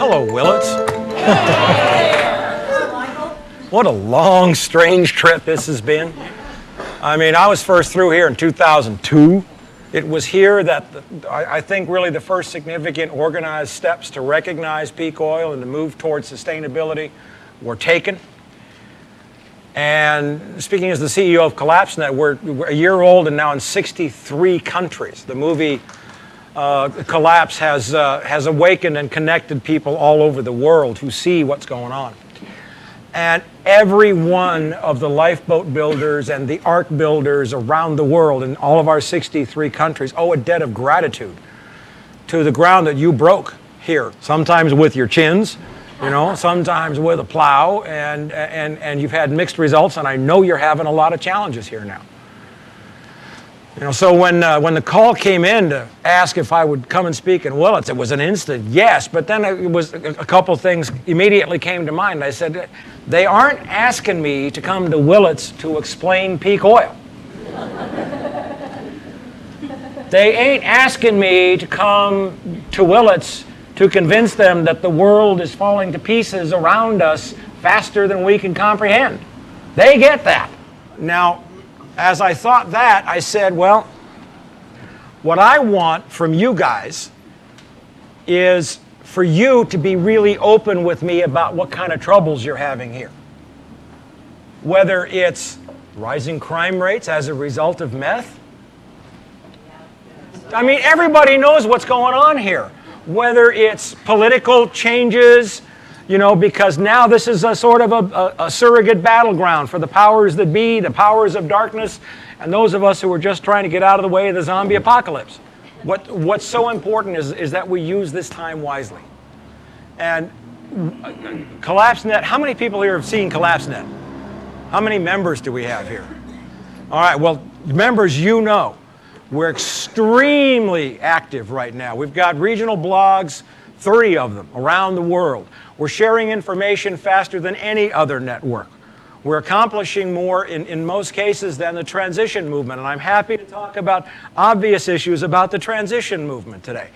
Hello, Willits. What a long, strange trip this has been. I mean, I was first through here in 2002. It was here that I think really the first significant organized steps to recognize peak oil and to move towards sustainability were taken. And speaking as the CEO of Collapsenet, we're a year old and now in 63 countries. The movie Collapse has awakened and connected people all over the world who see what's going on. And every one of the lifeboat builders and the ark builders around the world in all of our 63 countries owe a debt of gratitude to the ground that you broke here, sometimes with your chins, you know, sometimes with a plow, and you've had mixed results, and I know you're having a lot of challenges here now. You know, so when the call came in to ask if I would come and speak in Willits, it was an instant yes, but then it was a couple things immediately came to mind. I said, they aren't asking me to come to Willits to explain peak oil. They ain't asking me to come to Willits to convince them that the world is falling to pieces around us faster than we can comprehend. They get that. Now, as I thought that, I said, well, what I want from you guys is for you to be really open with me about what kind of troubles you're having here. Whether it's rising crime rates as a result of meth. I mean, everybody knows what's going on here. Whether it's political changes, you know, because now this is a sort of a surrogate battleground for the powers that be, the powers of darkness, and those of us who are just trying to get out of the way of the zombie apocalypse. What's so important is that we use this time wisely. And Collapsenet, how many people here have seen Collapsenet? How many members do we have here? All right, well, members, you know, we're extremely active right now. We've got regional blogs, 30 of them around the world. We're sharing information faster than any other network. We're accomplishing more in most cases than the transition movement, and I'm happy to talk about obvious issues about the transition movement today.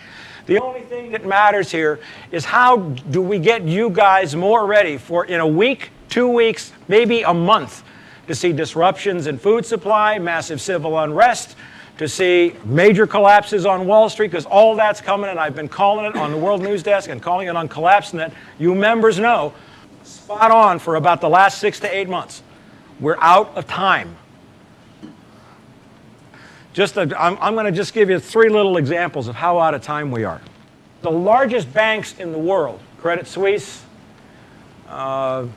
The only thing that matters here is how do we get you guys more ready for, in a week, 2 weeks, maybe a month, to see disruptions in food supply, massive civil unrest, to see major collapses on Wall Street, because all that's coming, and I've been calling it on the World News Desk and calling it on Collapsenet. You members know, spot on for about the last 6 to 8 months. We're out of time. I'm going to just give you 3 little examples of how out of time we are. The largest banks in the world, Credit Suisse, Deutsche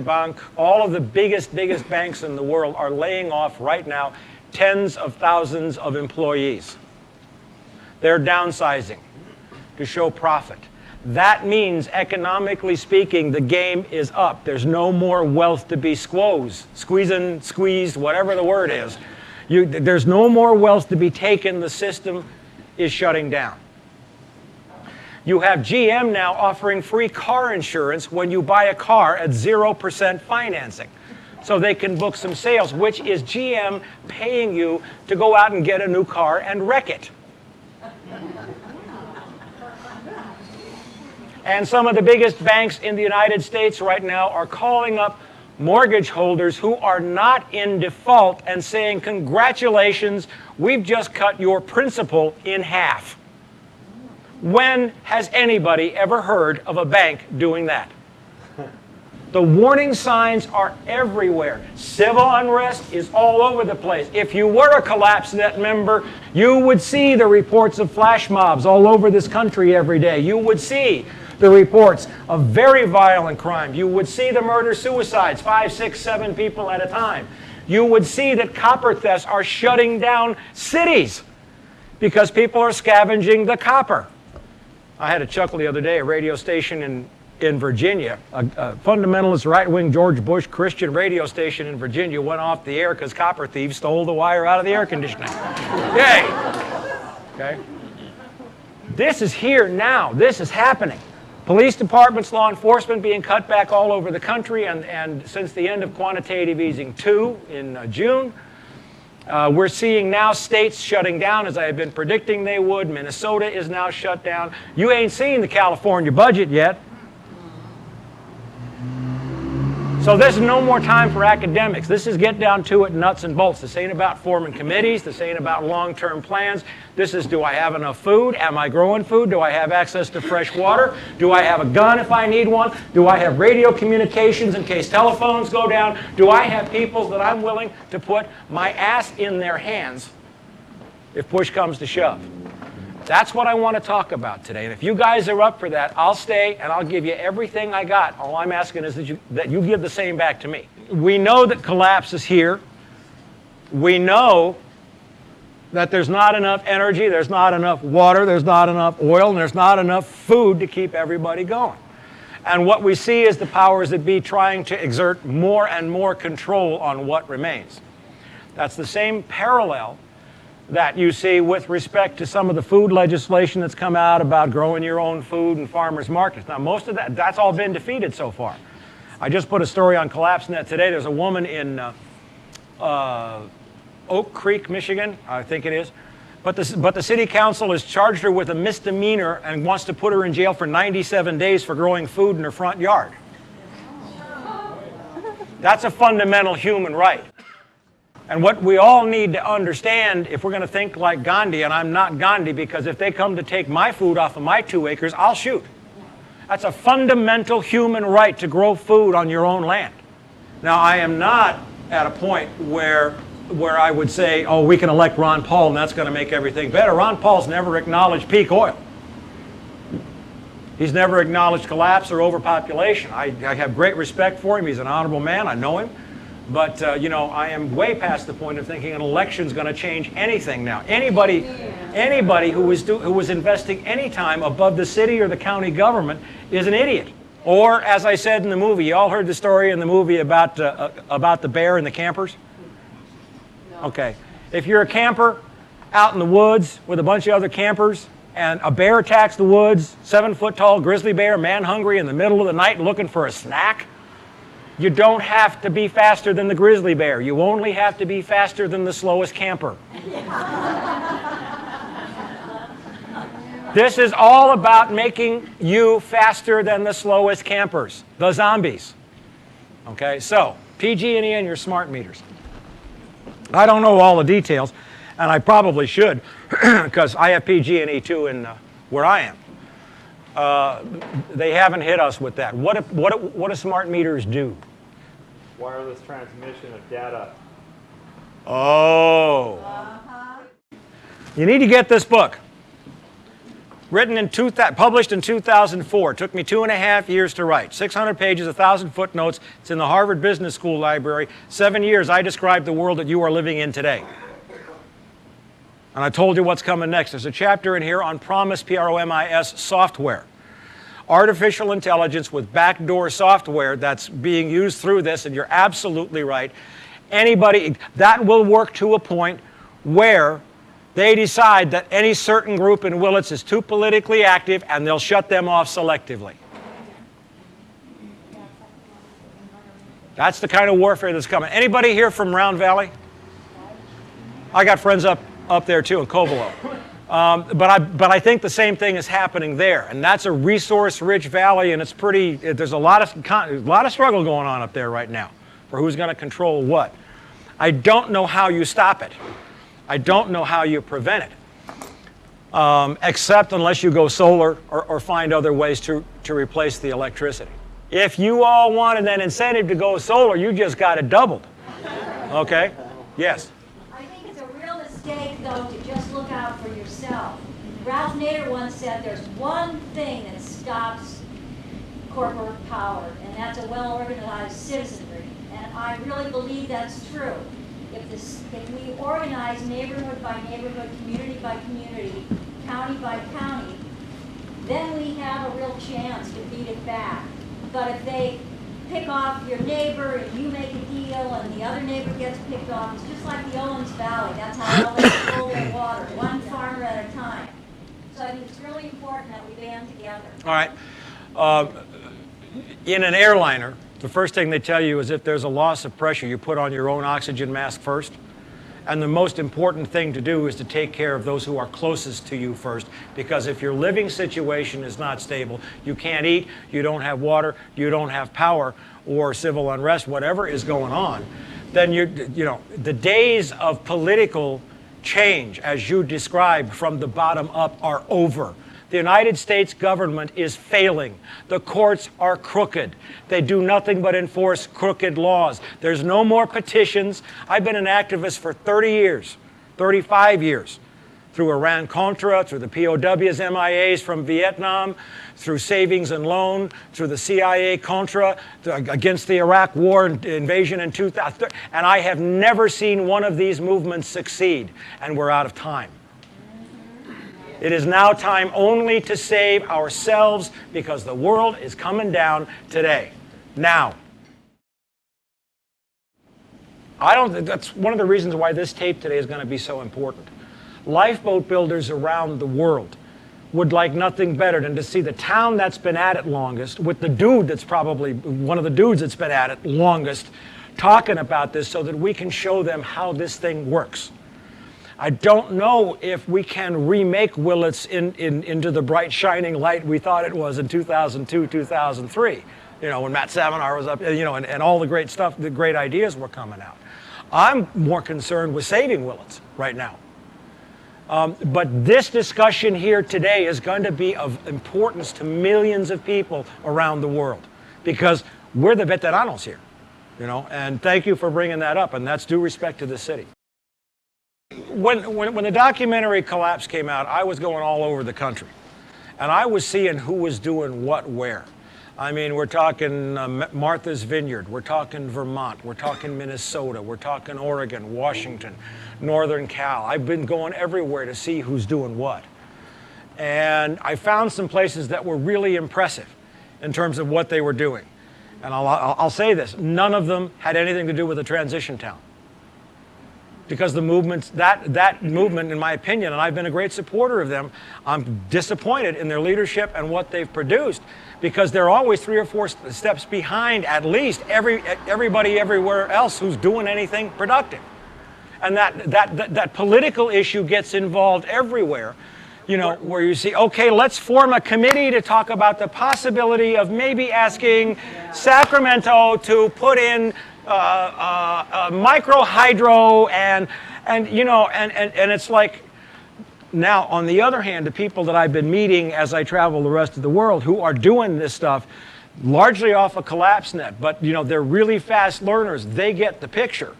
Bank, all of the biggest banks in the world are laying off right now tens of thousands of employees. They're downsizing to show profit. That means, economically speaking, the game is up. There's no more wealth to be squeezed, whatever the word is. There's no more wealth to be taken. The system is shutting down. You have GM now offering free car insurance when you buy a car at 0% financing, so they can book some sales, which is GM paying you to go out and get a new car and wreck it. And some of the biggest banks in the United States right now are calling up mortgage holders who are not in default and saying, congratulations, we've just cut your principal in half. When has anybody ever heard of a bank doing that? The warning signs are everywhere. Civil unrest is all over the place. If you were a Collapsenet member, you would see the reports of flash mobs all over this country every day. You would see the reports of very violent crime. You would see the murder-suicides, 5, 6, 7 people at a time. You would see that copper thefts are shutting down cities because people are scavenging the copper. I had a chuckle the other day, a radio station in Virginia, a fundamentalist right-wing George Bush Christian radio station in Virginia went off the air because copper thieves stole the wire out of the air conditioning. Yay! Okay? This is here now. This is happening. Police departments, law enforcement being cut back all over the country, and since the end of quantitative easing 2 in June, We're seeing now states shutting down, as I have been predicting they would. Minnesota is now shut down. You ain't seen the California budget yet. So this is no more time for academics. This is get down to it, nuts and bolts. This ain't about forming committees. This ain't about long-term plans. This is, do I have enough food? Am I growing food? Do I have access to fresh water? Do I have a gun if I need one? Do I have radio communications in case telephones go down? Do I have people that I'm willing to put my ass in their hands if push comes to shove? That's what I want to talk about today. And if you guys are up for that, I'll stay and I'll give you everything I got. All I'm asking is that you give the same back to me. We know that collapse is here. We know that there's not enough energy, there's not enough water, there's not enough oil, and there's not enough food to keep everybody going. And what we see is the powers that be trying to exert more and more control on what remains. That's the same parallel that you see with respect to some of the food legislation that's come out about growing your own food and farmers markets. Now, most of that's all been defeated so far. I just put a story on Collapsenet today. There's a woman in Oak Creek, Michigan, I think it is. But the city council has charged her with a misdemeanor and wants to put her in jail for 97 days for growing food in her front yard. That's a fundamental human right. And what we all need to understand, if we're going to think like Gandhi, and I'm not Gandhi, because if they come to take my food off of my 2 acres, I'll shoot. That's a fundamental human right to grow food on your own land. Now, I am not at a point where I would say, oh, we can elect Ron Paul and that's going to make everything better. Ron Paul's never acknowledged peak oil. He's never acknowledged collapse or overpopulation. I have great respect for him. He's an honorable man. I know him. But, you know, I am way past the point of thinking an election's going to change anything now. Anybody who was investing any time above the city or the county government is an idiot. Or, as I said in the movie, you all heard the story in the movie about the bear and the campers? Okay. If you're a camper out in the woods with a bunch of other campers and a bear attacks the woods, 7-foot-tall grizzly bear, man-hungry in the middle of the night looking for a snack, you don't have to be faster than the grizzly bear. You only have to be faster than the slowest camper. This is all about making you faster than the slowest campers, the zombies. Okay, so PG&E and your smart meters. I don't know all the details, and I probably should, because I have PG&E too in where I am. They haven't hit us with that. What do smart meters do? Wireless transmission of data. Oh. You need to get this book. Published in 2004. Took me 2.5 years to write. 600 pages, 1,000 footnotes. It's in the Harvard Business School library. 7 years I described the world that you are living in today. And I told you what's coming next. There's a chapter in here on Promise, P-R-O-M-I-S, software. Artificial intelligence with backdoor software that's being used through this, and you're absolutely right. That will work to a point where they decide that any certain group in Willits is too politically active and they'll shut them off selectively. That's the kind of warfare that's coming. Anybody here from Round Valley? I got friends up there too in Covelo. But I think the same thing is happening there, and that's a resource-rich valley, and there's a lot of struggle going on up there right now for who's going to control what. I don't know how you stop it. I don't know how you prevent it, except unless you go solar or find other ways to replace the electricity. If you all wanted an incentive to go solar, you just got it doubled. Okay? Yes? I think it's a real mistake, though, to just look out for yourself. Ralph Nader once said there's one thing that stops corporate power, and that's a well-organized citizenry. And I really believe that's true. If we organize neighborhood by neighborhood, community by community, county by county, then we have a real chance to beat it back. But if they pick off your neighbor and you make a deal and the other neighbor gets picked off, it's just like the Owens Valley. That's how all they control their water, one farmer at a time. So I think it's really important that we band together. All right. In an airliner, the first thing they tell you is if there's a loss of pressure, you put on your own oxygen mask first. And the most important thing to do is to take care of those who are closest to you first, because if your living situation is not stable, you can't eat, you don't have water, you don't have power, or civil unrest, whatever is going on, then the days of political change, as you described from the bottom up, are over. The United States government is failing. The courts are crooked. They do nothing but enforce crooked laws. There's no more petitions. I've been an activist for 30 years, 35 years, through Iran-Contra, through the POWs, MIAs from Vietnam, through savings and loan, through the CIA Contra, against the Iraq war invasion in 2000. And I have never seen one of these movements succeed, and we're out of time. It is now time only to save ourselves, because the world is coming down today. Now. That's one of the reasons why this tape today is going to be so important. Lifeboat builders around the world would like nothing better than to see the town that's been at it longest, with the dude that's probably one of the dudes that's been at it longest, talking about this so that we can show them how this thing works. I don't know if we can remake Willits into the bright, shining light we thought it was in 2002, 2003, when Matt Savanar was up, and all the great stuff, the great ideas were coming out. I'm more concerned with saving Willits right now. But this discussion here today is going to be of importance to millions of people around the world, because we're the veteranos here, and thank you for bringing that up, and that's due respect to the city. When the documentary Collapse came out, I was going all over the country, and I was seeing who was doing what where. I mean, we're talking Martha's Vineyard, we're talking Vermont, we're talking Minnesota, we're talking Oregon, Washington, Northern Cal. I've been going everywhere to see who's doing what. And I found some places that were really impressive in terms of what they were doing. And I'll say this, none of them had anything to do with a transition town. Because the movements, that movement, in my opinion, and I've been a great supporter of them, I'm disappointed in their leadership and what they've produced, because they're always 3 or 4 steps behind at least everybody everywhere else who's doing anything productive. And that political issue gets involved everywhere, where you see, okay, let's form a committee to talk about the possibility of maybe asking Sacramento to put in micro hydro and it's like, now on the other hand, the people that I've been meeting as I travel the rest of the world who are doing this stuff largely off of Collapsenet, but they're really fast learners. They get the picture.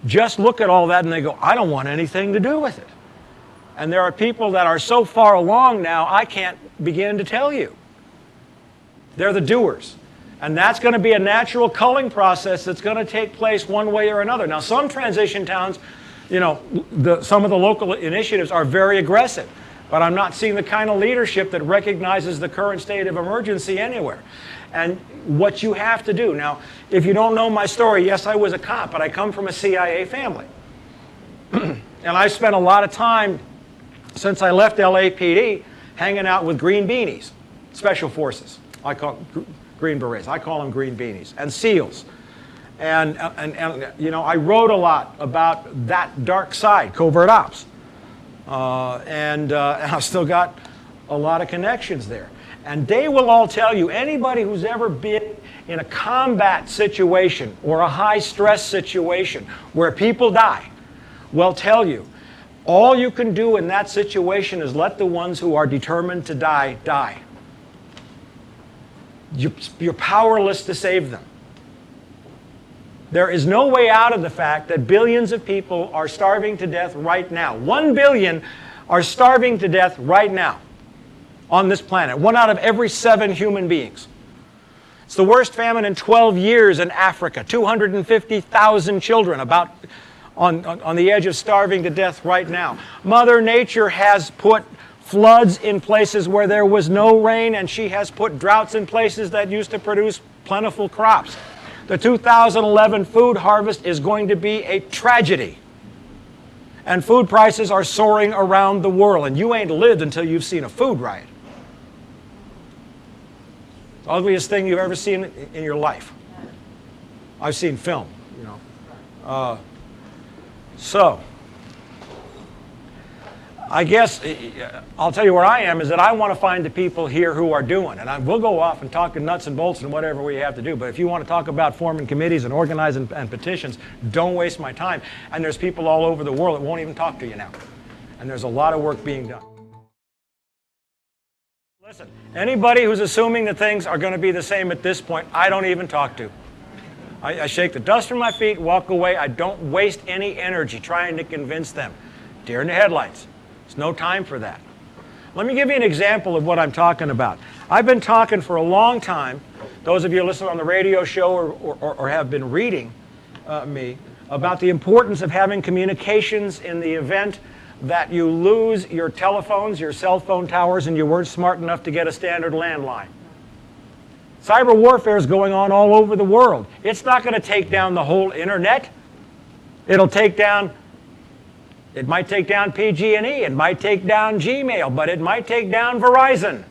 Just look at all that and they go, I don't want anything to do with it. And there are people that are so far along now, I can't begin to tell you. They're the doers. And that's going to be a natural culling process that's going to take place one way or another. Now, some transition towns, some of the local initiatives are very aggressive, but I'm not seeing the kind of leadership that recognizes the current state of emergency anywhere. And what you have to do, now, if you don't know my story, yes, I was a cop, but I come from a CIA family. And I spent a lot of time, since I left LAPD, hanging out with green beanies, special forces. I call Green Berets. I call them green beanies, and SEALs. And I wrote a lot about that dark side, covert ops. And I've still got a lot of connections there. And they will all tell you, anybody who's ever been in a combat situation or a high stress situation where people die will tell you, all you can do in that situation is let the ones who are determined to die, die. You're powerless to save them. There is no way out of the fact that billions of people are starving to death right now. 1 billion are starving to death right now on this planet. 1 out of every 7 human beings. It's the worst famine in 12 years in Africa. 250,000 children about on the edge of starving to death right now. Mother Nature has put floods in places where there was no rain, and she has put droughts in places that used to produce plentiful crops. The 2011 food harvest is going to be a tragedy. And food prices are soaring around the world, and you ain't lived until you've seen a food riot. The ugliest thing you've ever seen in your life. I've seen film, So, I guess I'll tell you where I am is that I want to find the people here who are doing, and we'll go off and talk in nuts and bolts and whatever we have to do. But if you want to talk about forming committees and organizing and petitions, don't waste my time. And there's people all over the world that won't even talk to you now. And there's a lot of work being done. Listen, anybody who's assuming that things are going to be the same at this point, I don't even talk to. I shake the dust from my feet, walk away. I don't waste any energy trying to convince them. Deer in the headlights. There's no time for that. Let me give you an example of what I'm talking about. I've been talking for a long time, those of you who listen on the radio show or have been reading me, about the importance of having communications in the event that you lose your telephones, your cell phone towers, and you weren't smart enough to get a standard landline. Cyber warfare is going on all over the world. It's not going to take down the whole internet. It'll take down, it might take down PG&E, it might take down Gmail, but it might take down Verizon.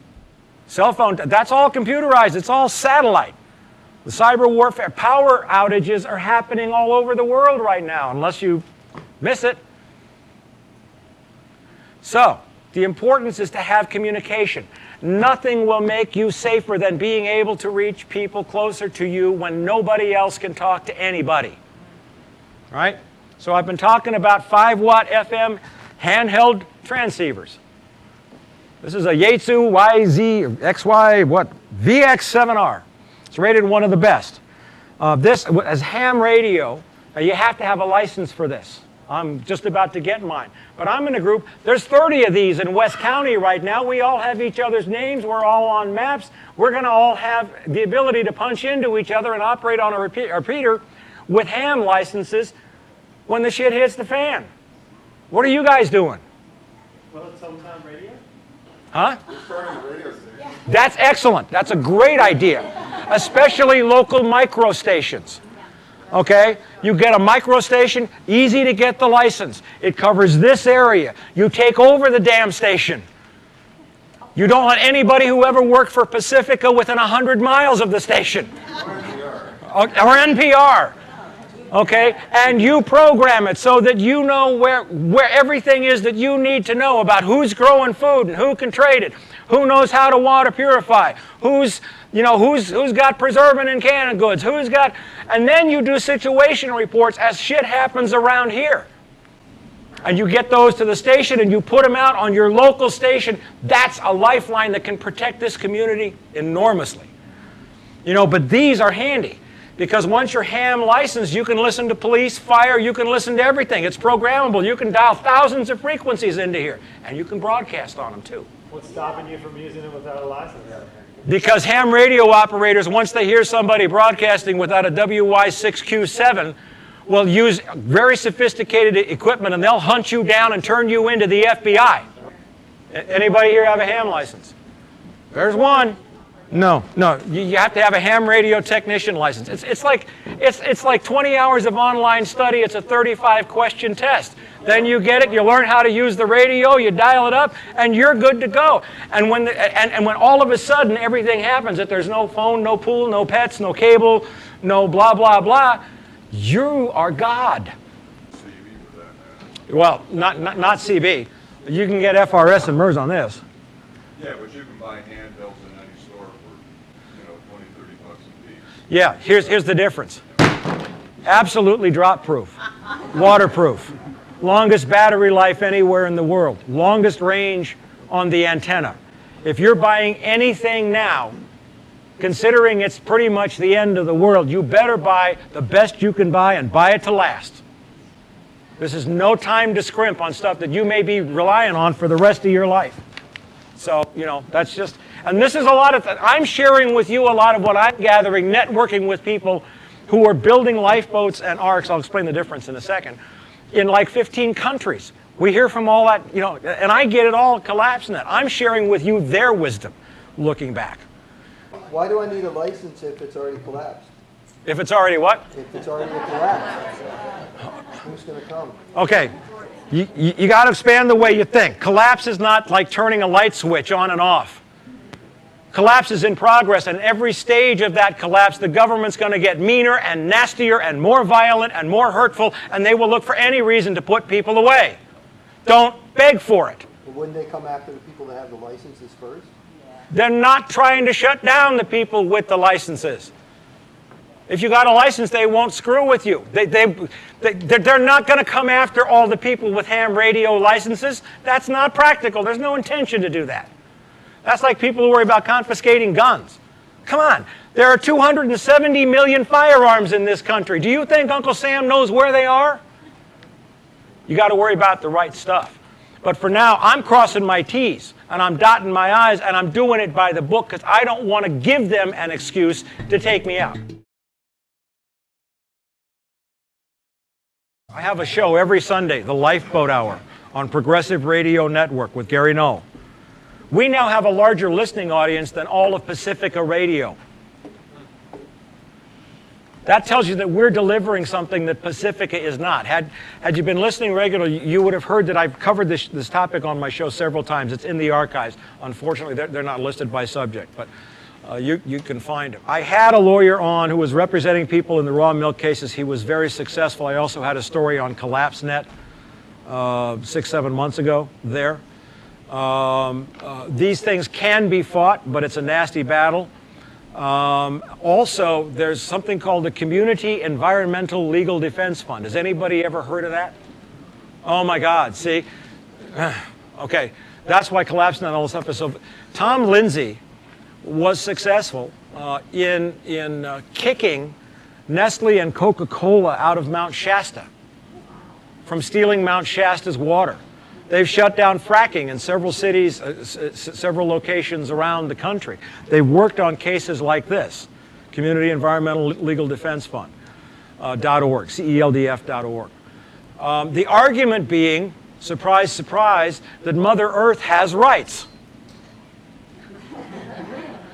Cell phone, that's all computerized, it's all satellite. The cyber warfare, power outages are happening all over the world right now, unless you miss it. So, the importance is to have communication. Nothing will make you safer than being able to reach people closer to you when nobody else can talk to anybody. Right? So I've been talking about 5-watt FM handheld transceivers. This is a Yaesu YZ what? VX7R. It's rated one of the best. This, as ham radio, you have to have a license for this. I'm just about to get mine. But I'm in a group, there's 30 of these in West County right now. We all have each other's names. We're all on maps. We're going to all have the ability to punch into each other and operate on a repeater with ham licenses when the shit hits the fan. What are you guys doing? Well, it's sometime radio. Huh? We're starting a radio station. That's excellent. That's a great idea, especially local micro stations. Okay? You get a micro station, easy to get the license. It covers this area. You take over the damn station. You don't let anybody who ever worked for Pacifica within 100 miles of the station. Or NPR. Okay? And you program it so that you know where everything is that you need to know about who's growing food and who can trade it, who knows how to water purify, who's got preserving in canned goods, who's got, and then you do situation reports as shit happens around here. And you get those to the station and you put them out on your local station. That's a lifeline that can protect this community enormously. But these are handy. Because once you're ham licensed, you can listen to police, fire, you can listen to everything. It's programmable. You can dial thousands of frequencies into here. And you can broadcast on them too. What's stopping you from using it without a license? Because ham radio operators, once they hear somebody broadcasting without a WY6Q7, will use very sophisticated equipment and they'll hunt you down and turn you into the FBI. Anybody here have a ham license? There's one. No. You have to have a ham radio technician license. It's like 20 hours of online study. It's a 35-question test. Then you get it. You learn how to use the radio. You dial it up, and you're good to go. And when all of a sudden everything happens, that there's no phone, no pool, no pets, no cable, no blah blah blah, you are God. Well, not CB. You can get FRS and MERS on this. Yeah, but you can buy handhelds in any store for, 20, 30 bucks a piece. Yeah, here's the difference. Absolutely drop-proof, waterproof, longest battery life anywhere in the world, longest range on the antenna. If you're buying anything now, considering it's pretty much the end of the world, you better buy the best you can buy and buy it to last. This is no time to scrimp on stuff that you may be relying on for the rest of your life. So, that's just, and this is a lot of, I'm sharing with you a lot of what I'm gathering, networking with people who are building lifeboats and arcs. I'll explain the difference in a second. In like 15 countries. We hear from all that, and I get it all at Collapsenet. I'm sharing with you their wisdom looking back. Why do I need a license if it's already collapsed? If it's already what? If it's already collapsed, who's going to come? Okay. You got to expand the way you think. Collapse is not like turning a light switch on and off. Collapse is in progress, and every stage of that collapse, the government's going to get meaner and nastier and more violent and more hurtful, and they will look for any reason to put people away. Don't beg for it. But wouldn't they come after the people that have the licenses first? They're not trying to shut down the people with the licenses. If you got a license, they won't screw with you. They're not going to come after all the people with ham radio licenses. That's not practical. There's no intention to do that. That's like people who worry about confiscating guns. Come on. There are 270 million firearms in this country. Do you think Uncle Sam knows where they are? You got to worry about the right stuff. But for now, I'm crossing my T's, and I'm dotting my I's, and I'm doing it by the book because I don't want to give them an excuse to take me out. I have a show every Sunday, the Lifeboat Hour, on Progressive Radio Network with Gary Null. We now have a larger listening audience than all of Pacifica Radio. That tells you that we're delivering something that Pacifica is not. Had you been listening regularly, you would have heard that I've covered this topic on my show several times. It's in the archives. Unfortunately, they're not listed by subject, but you can find them. I had a lawyer on who was representing people in the raw milk cases. He was very successful. I also had a story on Collapsenet 6-7 months ago there. These things can be fought, but it's a nasty battle. Also, there's something called the Community Environmental Legal Defense Fund. Has anybody ever heard of that? Oh my God, see? Okay, that's why Collapsenet and all this stuff is so... Tom Lindsay was successful in kicking Nestle and Coca-Cola out of Mount Shasta from stealing Mount Shasta's water. They've shut down fracking in several cities, several locations around the country. They've worked on cases like this, Community Environmental Legal Defense Fund, .org, CELDF.org. The argument being, surprise, surprise, that Mother Earth has rights.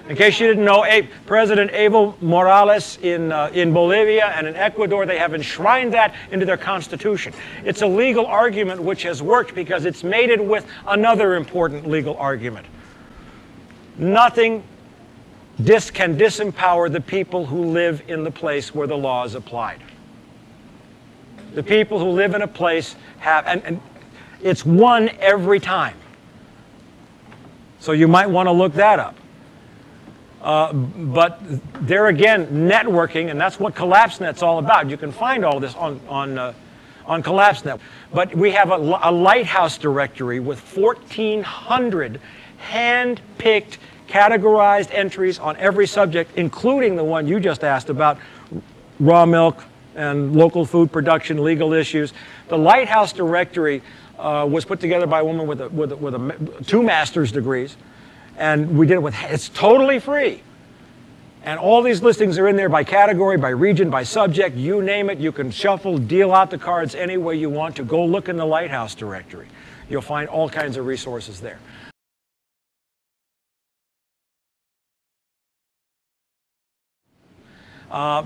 In case you didn't know, President Evo Morales in Bolivia and in Ecuador, they have enshrined that into their constitution. It's a legal argument which has worked because it's mated with another important legal argument. Nothing can disempower the people who live in the place where the law is applied. The people who live in a place have, and it's won every time. So you might want to look that up. But there again, networking, and that's what Collapsenet's all about. You can find all of this on Collapsenet. But we have a lighthouse directory with 1,400 hand-picked, categorized entries on every subject, including the one you just asked about, raw milk and local food production, legal issues. The lighthouse directory was put together by a woman with 2 master's degrees. And we did it with, it's totally free. And all these listings are in there by category, by region, by subject, you name it. You can shuffle, deal out the cards any way you want to. Go look in the Lighthouse directory. You'll find all kinds of resources there.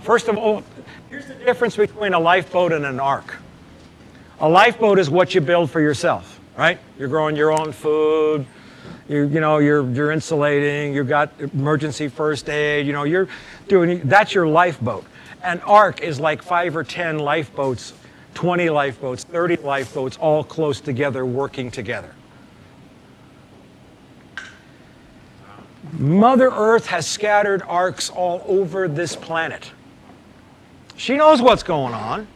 First of all, here's the difference between a lifeboat and an ark. A lifeboat is what you build for yourself, right? You're growing your own food. You're insulating, you've got emergency first aid, you're doing, that's your lifeboat. An ark is like 5 or 10 lifeboats, 20 lifeboats, 30 lifeboats, all close together, working together. Mother Earth has scattered arks all over this planet. She knows what's going on.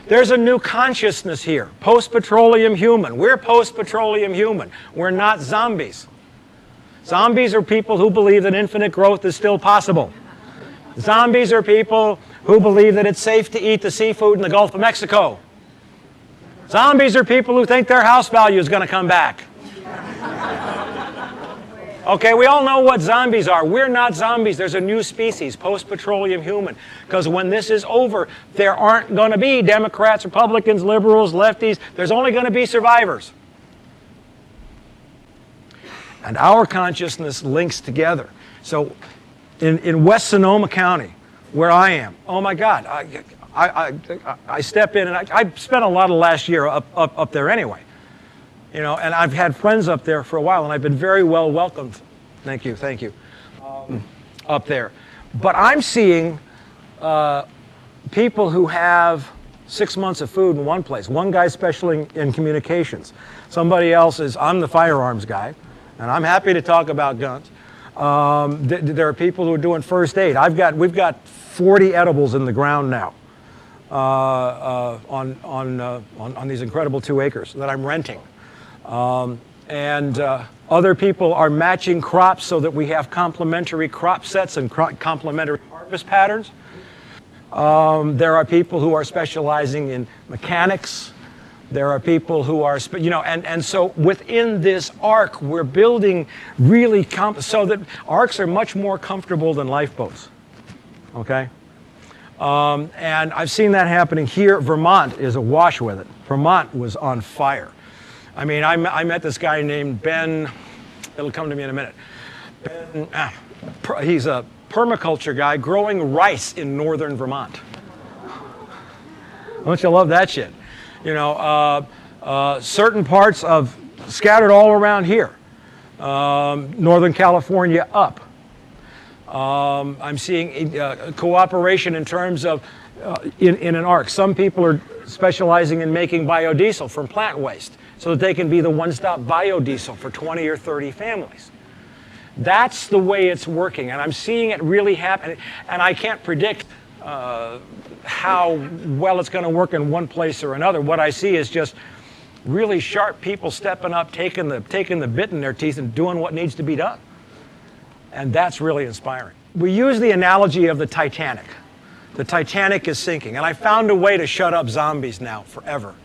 There's a new consciousness here, post-petroleum human. We're post-petroleum human. We're not zombies. Zombies are people who believe that infinite growth is still possible. Zombies are people who believe that it's safe to eat the seafood in the Gulf of Mexico. Zombies are people who think their house value is going to come back. Okay, we all know what zombies are. We're not zombies. There's a new species, post-petroleum human. Because when this is over, there aren't going to be Democrats, Republicans, liberals, lefties. There's only going to be survivors. And our consciousness links together. So in West Sonoma County, where I am, oh my God, I step in, and I spent a lot of last year up there anyway. And I've had friends up there for a while, and I've been very well welcomed Thank you, thank you. Up there. But I'm seeing people who have 6 months of food in one place. One guy's specializing in communications. Somebody else is, I'm the firearms guy, and I'm happy to talk about guns. There are people who are doing first aid. We've got 40 edibles in the ground now on these incredible 2 acres that I'm renting. Other people are matching crops so that we have complementary crop sets and complementary harvest patterns. There are people who are specializing in mechanics. There are people who are, and so within this arc, we're building really, so that arcs are much more comfortable than lifeboats, okay? And I've seen that happening here. Vermont is awash with it. Vermont was on fire. I mean, I met this guy named Ben, it'll come to me in a minute. Ben, he's a permaculture guy growing rice in northern Vermont. Don't you love that shit? You know, certain parts of, scattered all around here, Northern California up. I'm seeing cooperation in terms of, in an arc. Some people are specializing in making biodiesel from plant waste so that they can be the one-stop biodiesel for 20 or 30 families. That's the way it's working, and I'm seeing it really happen. And I can't predict how well it's going to work in one place or another. What I see is just really sharp people stepping up, taking the bit in their teeth and doing what needs to be done. And that's really inspiring. We use the analogy of the Titanic. The Titanic is sinking, and I found a way to shut up zombies now forever,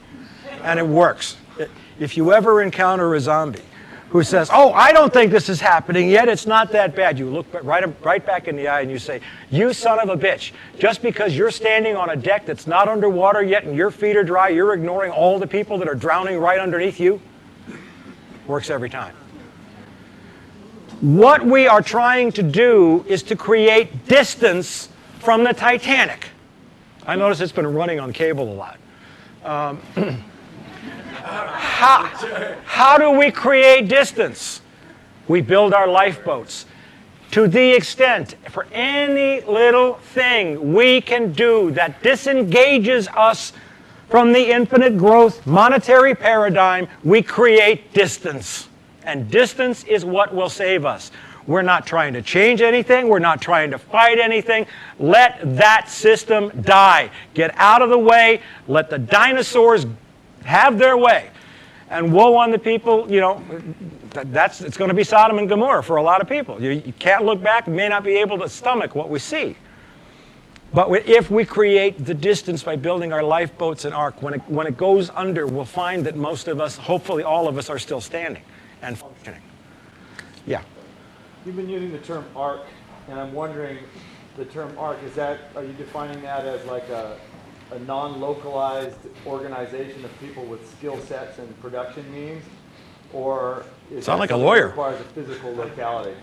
and it works. If you ever encounter a zombie who says, oh, I don't think this is happening yet, it's not that bad, you look right back in the eye and you say, you son of a bitch, just because you're standing on a deck that's not underwater yet and your feet are dry, you're ignoring all the people that are drowning right underneath you? Works every time. What we are trying to do is to create distance from the Titanic. I notice it's been running on cable a lot. How do we create distance? We build our lifeboats. To the extent, for any little thing we can do that disengages us from the infinite growth monetary paradigm, we create distance. And distance is what will save us. We're not trying to change anything. We're not trying to fight anything. Let that system die. Get out of the way. Let the dinosaurs have their way. And woe on the people, you know, it's going to be Sodom and Gomorrah for a lot of people. You can't look back, you may not be able to stomach what we see. But if we create the distance by building our lifeboats and arc, when it goes under, we'll find that most of us, hopefully all of us, are still standing and functioning. Yeah. You've been using the term arc, and I'm wondering, the term arc, are you defining that as like a non-localized organization of people with skill sets and production means, or is sound like a lawyer. Requires a physical locality?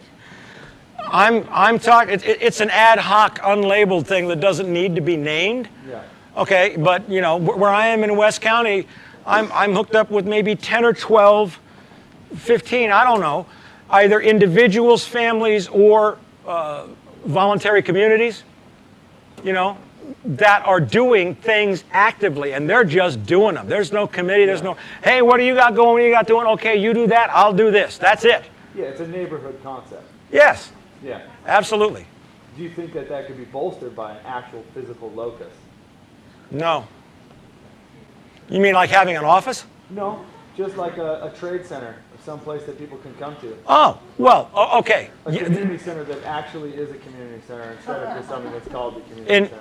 I'm talking. It's an ad hoc, unlabeled thing that doesn't need to be named. Yeah. Okay, but you know, where I am in West County, I'm hooked up with maybe 10 or 12, 15. I don't know, either individuals, families, or voluntary communities. You know, that are doing things actively, and they're just doing them. There's no committee, there's no, hey, what do you got going, what do you got doing? Okay, you do that, I'll do this. That's it. Yeah, it's a neighborhood concept. Yes. Yeah. Absolutely. Do you think that could be bolstered by an actual physical locus? No. You mean like having an office? No, just like a trade center, someplace that people can come to. Oh, well, okay. A community center that actually is a community center instead of just something that's called the community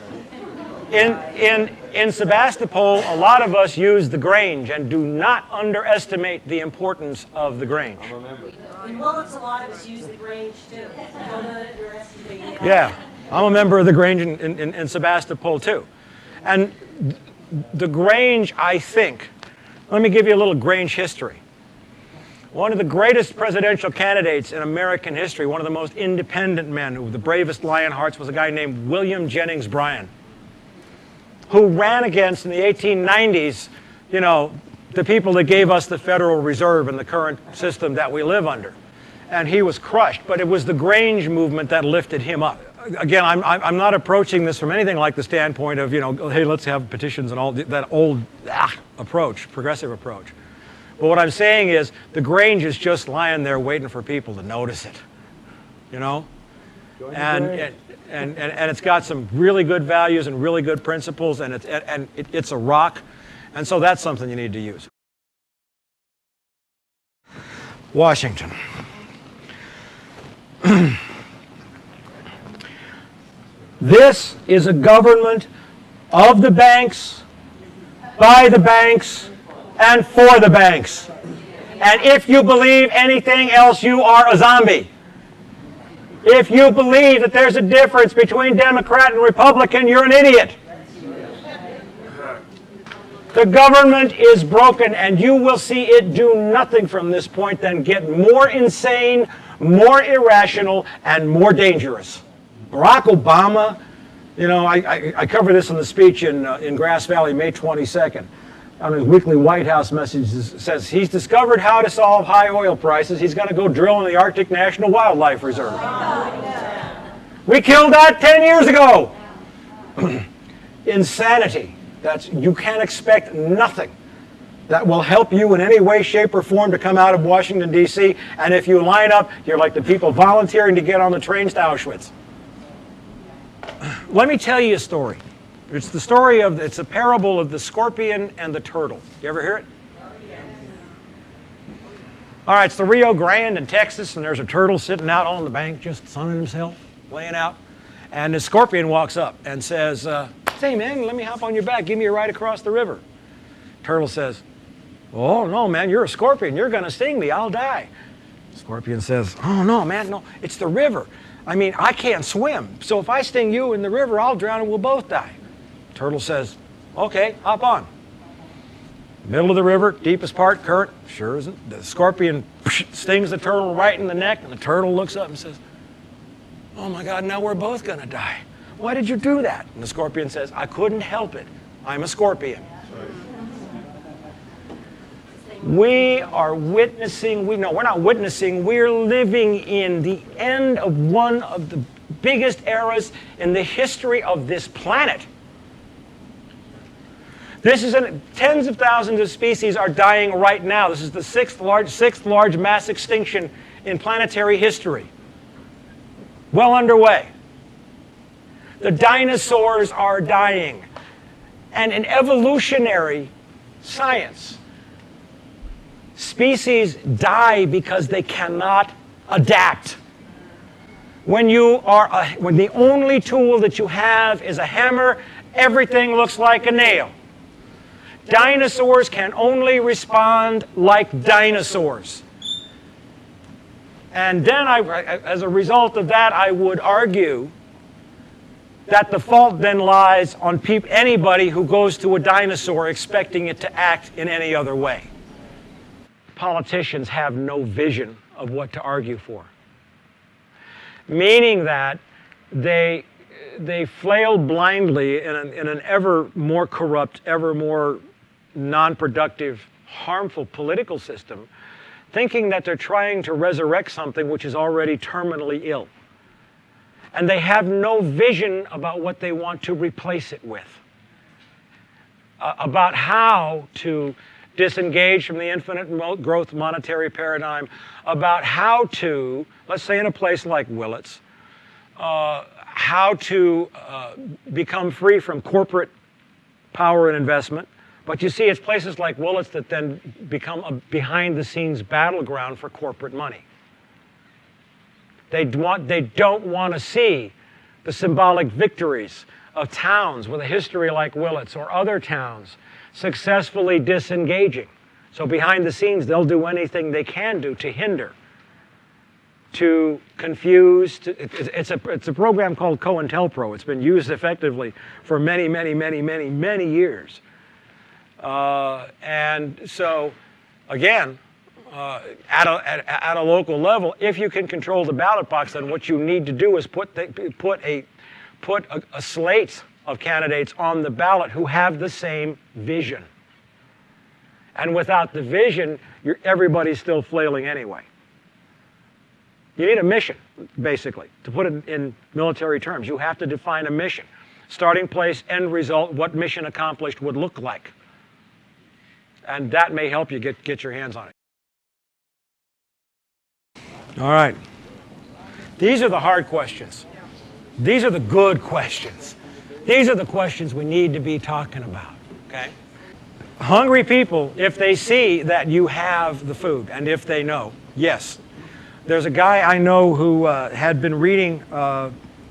center. In Sebastopol, a lot of us use the Grange, and do not underestimate the importance of the Grange. I'm a member. In Willits, a lot of us use the Grange too. Go to your SUV. Yeah, I'm a member of the Grange in Sebastopol too. And the Grange, I think, let me give you a little Grange history. One of the greatest presidential candidates in American history, one of the most independent men, the bravest lion hearts, was a guy named William Jennings Bryan, who ran against, in the 1890s, you know, the people that gave us the Federal Reserve and the current system that we live under. and he was crushed. But it was the Grange movement that lifted him up. Again, I'm not approaching this from anything like the standpoint of, you know, hey, let's have petitions and all that old approach, progressive approach. But what I'm saying is the Grange is just lying there waiting for people to notice it, you know? And it's got some really good values and really good principles, and it's a rock. And so that's something you need to use. Washington. This is a government of the banks, by the banks, and for the banks. And if you believe anything else, you are a zombie. If you believe that there's a difference between Democrat and Republican, you're an idiot. The government is broken, and you will see it do nothing from this point than get more insane, more irrational, and more dangerous. Barack Obama, you know, I cover this in the speech in Grass Valley, May 22nd. On his weekly White House message, says he's discovered how to solve high oil prices. He's going to go drill in the Arctic National Wildlife Reserve. We killed that 10 years ago. Insanity. You can't expect nothing that will help you in any way, shape, or form to come out of Washington, D.C. And if you line up, you're like the people volunteering to get on the trains to Auschwitz. Let me tell you a story. It's the story of, it's a parable of the scorpion and the turtle. You ever hear it? All right, it's the Rio Grande in Texas, and there's a turtle sitting out on the bank just sunning himself, laying out. And the scorpion walks up and says, hey man, let me hop on your back, give me a ride across the river. Turtle says, oh no man, you're a scorpion, you're gonna sting me, I'll die. Scorpion says, oh no man, no, it's the river. I mean, I can't swim, so if I sting you in the river, I'll drown and we'll both die. Turtle says, okay, hop on. Middle of the river, deepest part, current, sure isn't. The scorpion stings the turtle right in the neck, and the turtle looks up and says, oh my God, now we're both gonna die. Why did you do that? And the scorpion says, I couldn't help it. I'm a scorpion. We are witnessing, we're not witnessing, we're living in the end of one of the biggest eras in the history of this planet. This is tens of thousands of species are dying right now. This is the sixth large mass extinction in planetary history. Well underway. The dinosaurs are dying. And in evolutionary science, species die because they cannot adapt. When the only tool that you have is a hammer, everything looks like a nail. Dinosaurs can only respond like dinosaurs. And then, as a result of that, I would argue that the fault then lies on anybody who goes to a dinosaur expecting it to act in any other way. Politicians have no vision of what to argue for, meaning that they flail blindly in an ever more corrupt, ever more non-productive, harmful political system, thinking that they're trying to resurrect something which is already terminally ill. And they have no vision about what they want to replace it with, about how to disengage from the infinite growth monetary paradigm, about how to, let's say in a place like Willits, how to become free from corporate power and investment. But you see, it's places like Willits that then become a behind-the-scenes battleground for corporate money. They don't want to see the symbolic victories of towns with a history like Willits or other towns successfully disengaging. So behind the scenes, they'll do anything they can do to hinder, to confuse. It's a program called COINTELPRO. It's been used effectively for many, many, many, many, many years. And so, again, at a local level, if you can control the ballot box, then what you need to do is put a slate of candidates on the ballot who have the same vision. And without the vision, everybody's still flailing anyway. You need a mission, basically, to put it in military terms. You have to define a mission. Starting place, end result, what mission accomplished would look like. And that may help you get your hands on it. All right. These are the hard questions. These are the good questions. These are the questions we need to be talking about, okay? Hungry people, if they see that you have the food, and if they know, yes. There's a guy I know who had been reading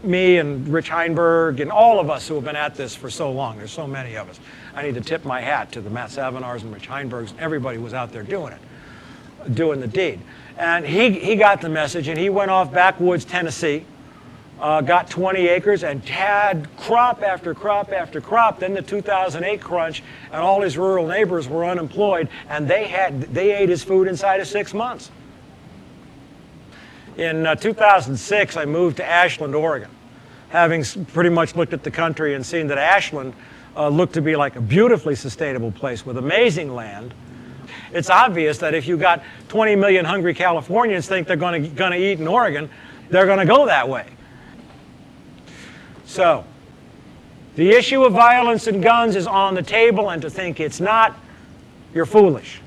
me and Rich Heinberg and all of us who have been at this for so long. There's so many of us. I need to tip my hat to the Matt Savinars and Rich Heinbergs. Everybody was out there doing it, doing the deed. And he got the message, and he went off backwoods Tennessee, got 20 acres, and had crop after crop after crop. Then the 2008 crunch, and all his rural neighbors were unemployed, and they ate his food inside of 6 months. In 2006, I moved to Ashland, Oregon, having pretty much looked at the country and seen that Ashland looked to be like a beautifully sustainable place with amazing land. It's obvious that if you got 20 million hungry Californians think they're going to eat in Oregon, they're going to go that way. So, the issue of violence and guns is on the table, and to think it's not, you're foolish.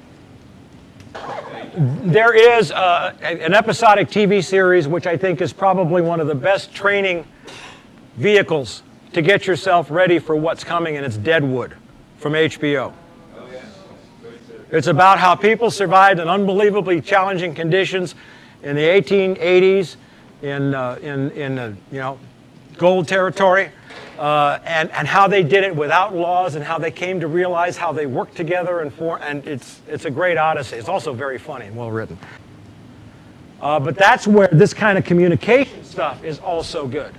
There is an episodic TV series which I think is probably one of the best training vehicles to get yourself ready for what's coming, and it's Deadwood from HBO. It's about how people survived in unbelievably challenging conditions in the 1880s in gold territory, and how they did it without laws, and how they came to realize how they worked together, and it's a great odyssey. It's also very funny and well written. But that's where this kind of communication stuff is also good.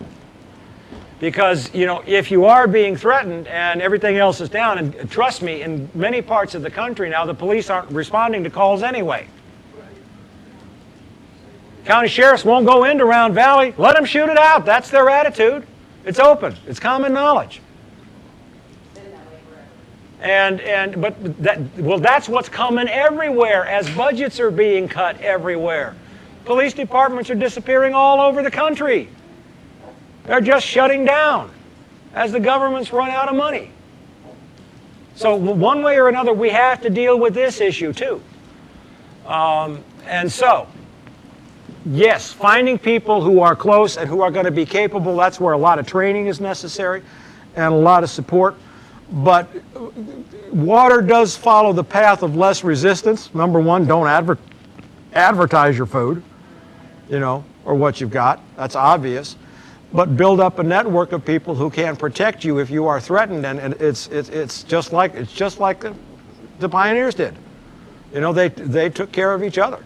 Because, if you are being threatened and everything else is down, and trust me, in many parts of the country now, the police aren't responding to calls anyway. County sheriffs won't go into Round Valley. Let them shoot it out. That's their attitude. It's open. It's common knowledge. But that's what's coming everywhere as budgets are being cut everywhere. Police departments are disappearing all over the country. They're just shutting down as the governments run out of money. So one way or another, we have to deal with this issue too. And so, yes, finding people who are close and who are going to be capable, that's where a lot of training is necessary and a lot of support. But water does follow the path of less resistance. Number one, don't advertise your food, or what you've got. That's obvious. But build up a network of people who can protect you if you are threatened, and it's just like the pioneers did. They took care of each other.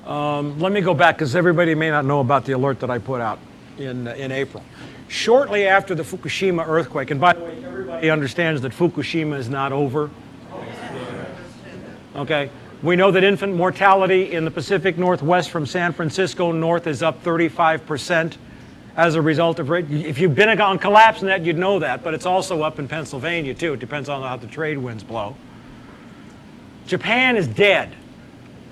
Let me go back, because everybody may not know about the alert that I put out in April. Shortly after the Fukushima earthquake, and by the way, everybody understands that Fukushima is not over. Okay, we know that infant mortality in the Pacific Northwest from San Francisco north is up 35% as a result of it. If you've been on Collapsenet, you'd know that, but it's also up in Pennsylvania too. It depends on how the trade winds blow. Japan is dead.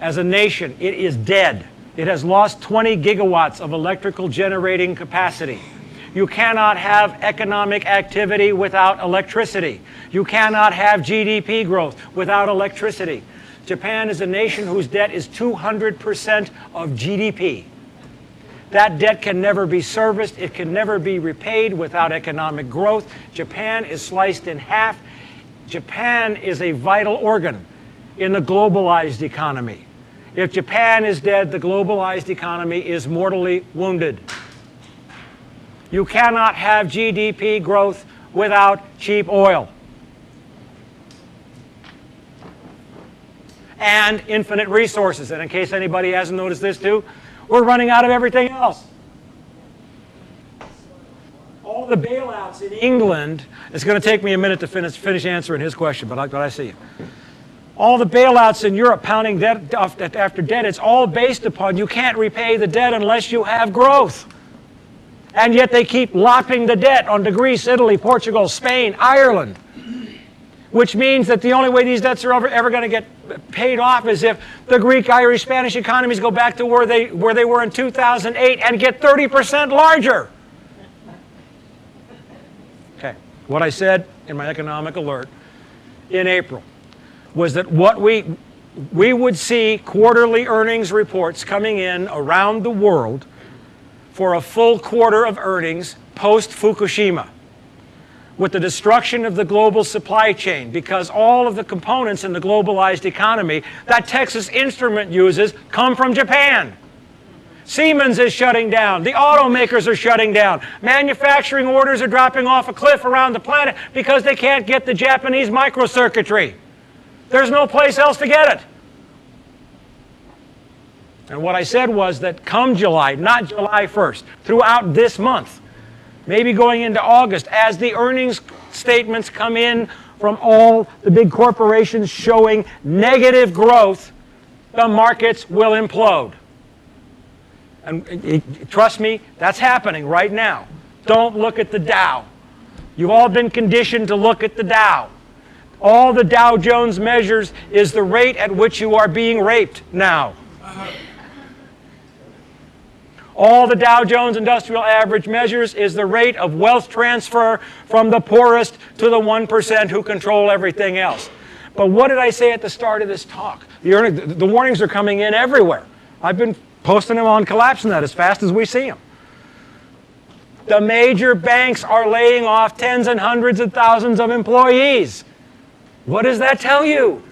As a nation, it is dead. It has lost 20 gigawatts of electrical generating capacity. You cannot have economic activity without electricity. You cannot have GDP growth without electricity. Japan is a nation whose debt is 200% of GDP. That debt can never be serviced. It can never be repaid without economic growth. Japan is sliced in half. Japan is a vital organ in the globalized economy. If Japan is dead, the globalized economy is mortally wounded. You cannot have GDP growth without cheap oil. And infinite resources. And in case anybody hasn't noticed this too, we're running out of everything else. All the bailouts in England, it's going to take me a minute to finish answering his question, but I see you. All the bailouts in Europe pounding debt after debt, it's all based upon you can't repay the debt unless you have growth. And yet they keep lopping the debt onto Greece, Italy, Portugal, Spain, Ireland. which means that the only way these debts are ever going to get paid off is if the Greek, Irish, Spanish economies go back to where they were in 2008 and get 30% larger. Okay, what I said in my economic alert in April was that what we would see quarterly earnings reports coming in around the world for a full quarter of earnings post-Fukushima, with the destruction of the global supply chain, because all of the components in the globalized economy that Texas Instrument uses come from Japan. Siemens is shutting down. The automakers are shutting down. Manufacturing orders are dropping off a cliff around the planet because they can't get the Japanese microcircuitry. There's no place else to get it. And what I said was that come July, not July 1st, throughout this month, maybe going into August, as the earnings statements come in from all the big corporations showing negative growth, the markets will implode. And trust me, that's happening right now. Don't look at the Dow. You've all been conditioned to look at the Dow. All the Dow Jones measures is the rate at which you are being raped now. All the Dow Jones Industrial Average measures is the rate of wealth transfer from the poorest to the 1% who control everything else. But what did I say at the start of this talk? The warnings are coming in everywhere. I've been posting them on Collapsenet as fast as we see them. The major banks are laying off tens and hundreds of thousands of employees. What does that tell you?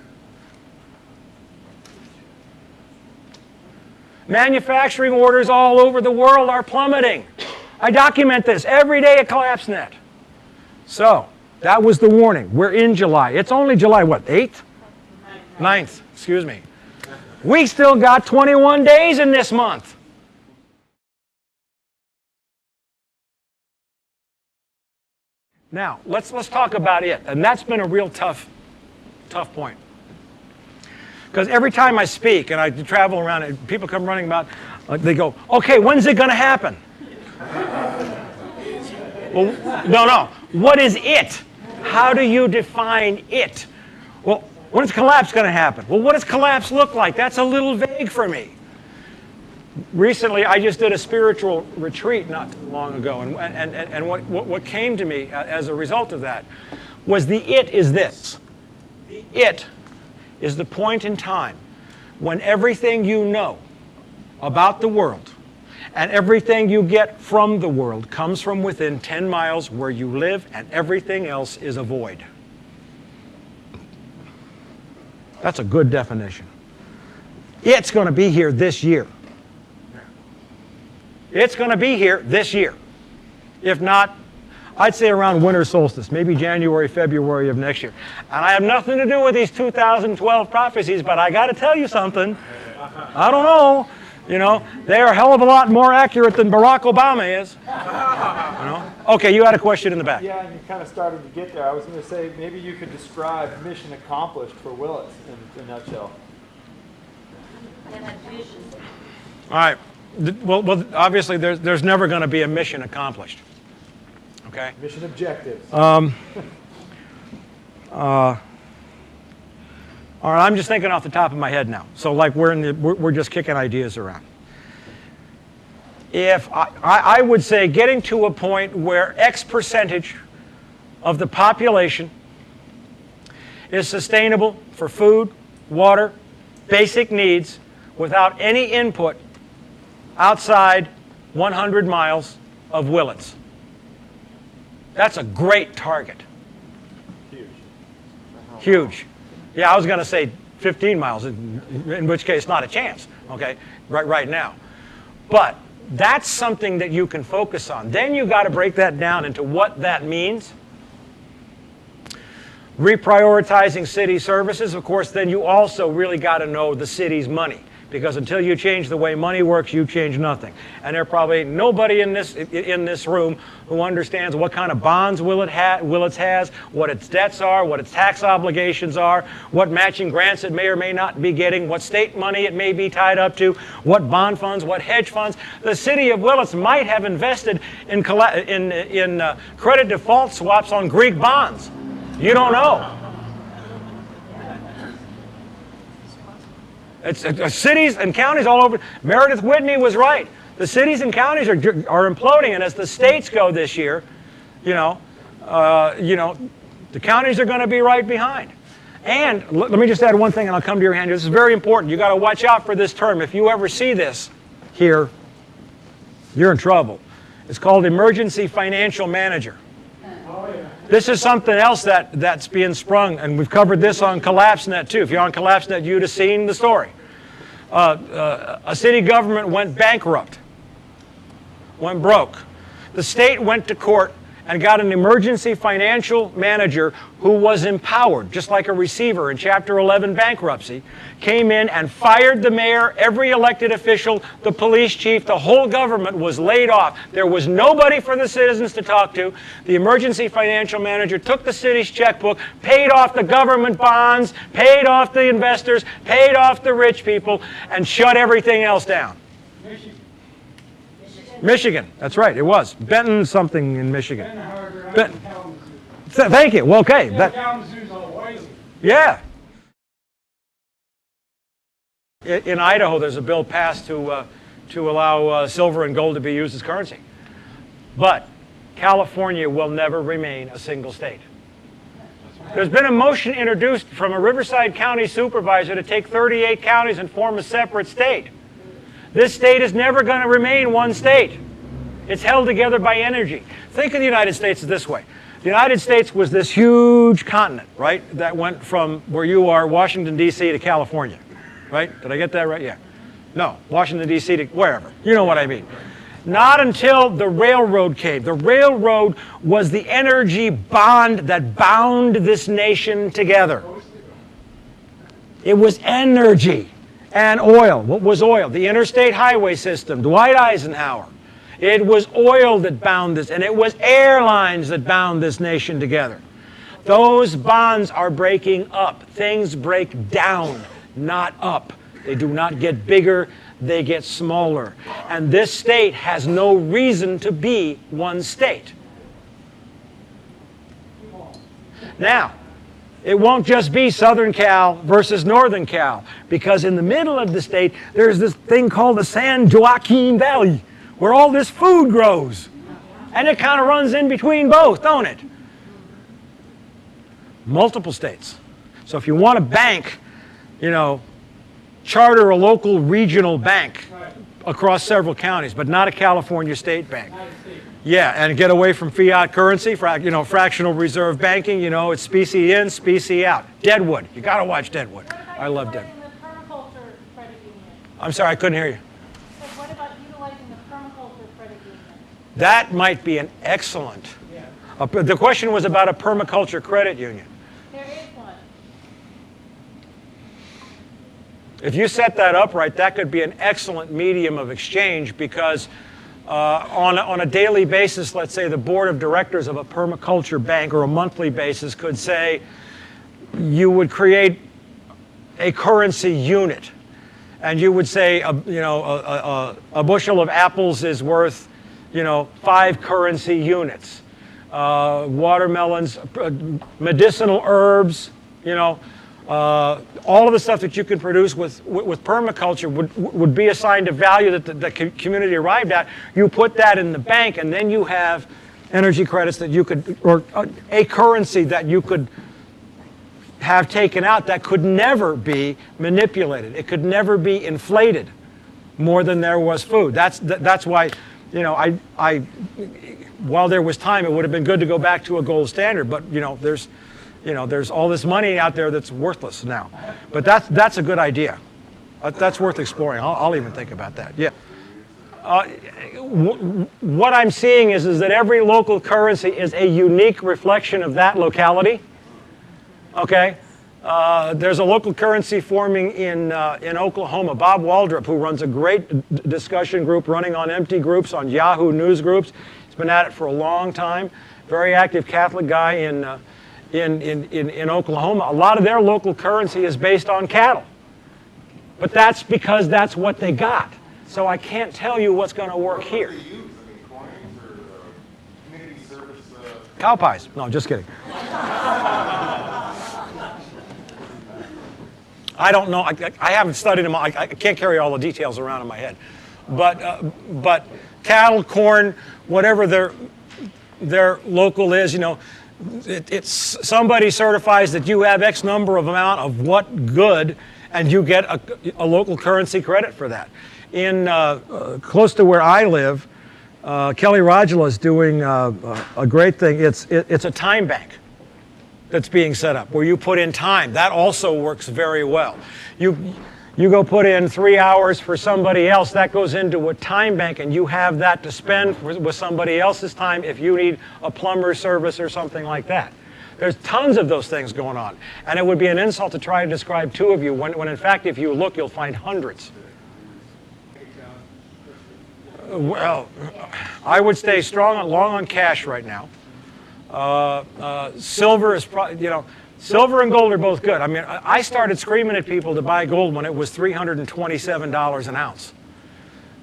Manufacturing orders all over the world are plummeting. I document this every day at Collapsenet. So, that was the warning. We're in July. It's only July, what, 8th? 9th, excuse me. We still got 21 days in this month. Now, let's talk about it. And that's been a real tough point. Because every time I speak and I travel around and people come running about, they go, okay, when's it going to happen? Well, no. What is it? How do you define it? Well, when is collapse going to happen? Well, what does collapse look like? That's a little vague for me. Recently, I just did a spiritual retreat not too long ago, and what came to me as a result of that was the it is this. The it is the point in time when everything you know about the world and everything you get from the world comes from within 10 miles where you live, and everything else is a void. That's a good definition. It's going to be here this year. It's going to be here this year. If not, I'd say around winter solstice, maybe January, February of next year. And I have nothing to do with these 2012 prophecies, but I got to tell you something. I don't know. You know, they are a hell of a lot more accurate than Barack Obama is. You know? Okay, you had a question in the back. Yeah, and you kind of started to get there. I was going to say maybe you could describe mission accomplished for Willits in a nutshell. All right. Well, obviously, there's never going to be a mission accomplished. Okay. Mission objectives. All right, I'm just thinking off the top of my head now. So, like, we're just kicking ideas around. If I would say getting to a point where X percentage of the population is sustainable for food, water, basic needs without any input outside 100 miles of Willits. That's a great target. Huge. Huge. Yeah, I was going to say 15 miles, in which case not a chance, okay, right now. But that's something that you can focus on. Then you got to break that down into what that means. Reprioritizing city services, of course, then you also really got to know the city's money. Because until you change the way money works, you change nothing. And there probably ain't nobody in this room who understands what kind of bonds Willits has, what its debts are, what its tax obligations are, what matching grants it may or may not be getting, what state money it may be tied up to, what bond funds, what hedge funds. The city of Willits might have invested in credit default swaps on Greek bonds. You don't know. It's cities and counties all over. Meredith Whitney was right. The cities and counties are imploding, and as the states go this year, the counties are going to be right behind. And let me just add one thing, and I'll come to your hand. This is very important. You got to watch out for this term. If you ever see this here, you're in trouble. It's called emergency financial manager. This is something else that's being sprung, and we've covered this on Collapsenet too. If you're on Collapsenet, you'd have seen the story. A city government went bankrupt, went broke. The state went to court and got an emergency financial manager who was empowered, just like a receiver in Chapter 11 bankruptcy, came in and fired the mayor, every elected official, the police chief, the whole government was laid off. There was nobody for the citizens to talk to. The emergency financial manager took the city's checkbook, paid off the government bonds, paid off the investors, paid off the rich people, and shut everything else down. Michigan, that's right, it was. Benton something in Michigan. Thank you, well, okay. Yeah. In Idaho, there's a bill passed to allow silver and gold to be used as currency. But California will never remain a single state. There's been a motion introduced from a Riverside County supervisor to take 38 counties and form a separate state. This state is never going to remain one state. It's held together by energy. Think of the United States this way. The United States was this huge continent, right, that went from where you are, Washington, D.C. to California, right? Did I get that right? Yeah. No, Washington, D.C. to wherever. You know what I mean. Not until the railroad came. The railroad was the energy bond that bound this nation together. It was energy. And oil. What was oil? The interstate highway system, Dwight Eisenhower. It was oil that bound this, and it was airlines that bound this nation together. Those bonds are breaking up. Things break down, not up. They do not get bigger, they get smaller. And this state has no reason to be one state. Now, it won't just be Southern Cal versus Northern Cal, because in the middle of the state, there's this thing called the San Joaquin Valley, where all this food grows. And it kind of runs in between both, don't it? Multiple states. So if you want a bank, charter a local regional bank across several counties, but not a California state bank. Yeah, and get away from fiat currency, fractional reserve banking. It's specie in, specie out. Deadwood. You got to watch Deadwood. I love Deadwood. The permaculture credit union? I'm sorry, I couldn't hear you. So what about utilizing the permaculture credit union? That might be an excellent. The question was about a permaculture credit union. There is one. If you set that up right, that could be an excellent medium of exchange, because on a daily basis, let's say the board of directors of a permaculture bank, or a monthly basis, could say you would create a currency unit, and you would say a bushel of apples is worth 5 currency units. Watermelons, medicinal herbs, all of the stuff that you can produce with permaculture would be assigned a value that the community arrived at. You put that in the bank, and then you have energy credits that you could, or a currency that you could have taken out that could never be manipulated. It could never be inflated more than there was food. That's why, while there was time, it would have been good to go back to a gold standard, but there's all this money out there that's worthless now. But that's a good idea. That's worth exploring. I'll even think about that. Yeah. What I'm seeing is that every local currency is a unique reflection of that locality. Okay. There's a local currency forming in Oklahoma. Bob Waldrop, who runs a great discussion group running on empty groups on Yahoo News groups. He's been at it for a long time. Very active Catholic guy in Oklahoma. A lot of their local currency is based on cattle. But that's because that's what they got. So I can't tell you what's going to work here. Coins or community service? Cow pies. No, just kidding. I don't know. I haven't studied them all. I can't carry all the details around in my head. But cattle, corn, whatever their local is, you know, it's somebody certifies that you have X number of amount of what good, and you get a local currency credit for that. In close to where I live, Kelly Rogula is doing a great thing. It's a time bank that's being set up where you put in time. That also works very well. You go put in 3 hours for somebody else, that goes into a time bank, and you have that to spend with somebody else's time if you need a plumber service or something like that. There's tons of those things going on, and it would be an insult to try to describe 2 of you when in fact if you look you'll find hundreds. Well, I would stay long on cash right now. Silver is probably, you know, silver and gold are both good. I mean, I started screaming at people to buy gold when it was $327 an ounce.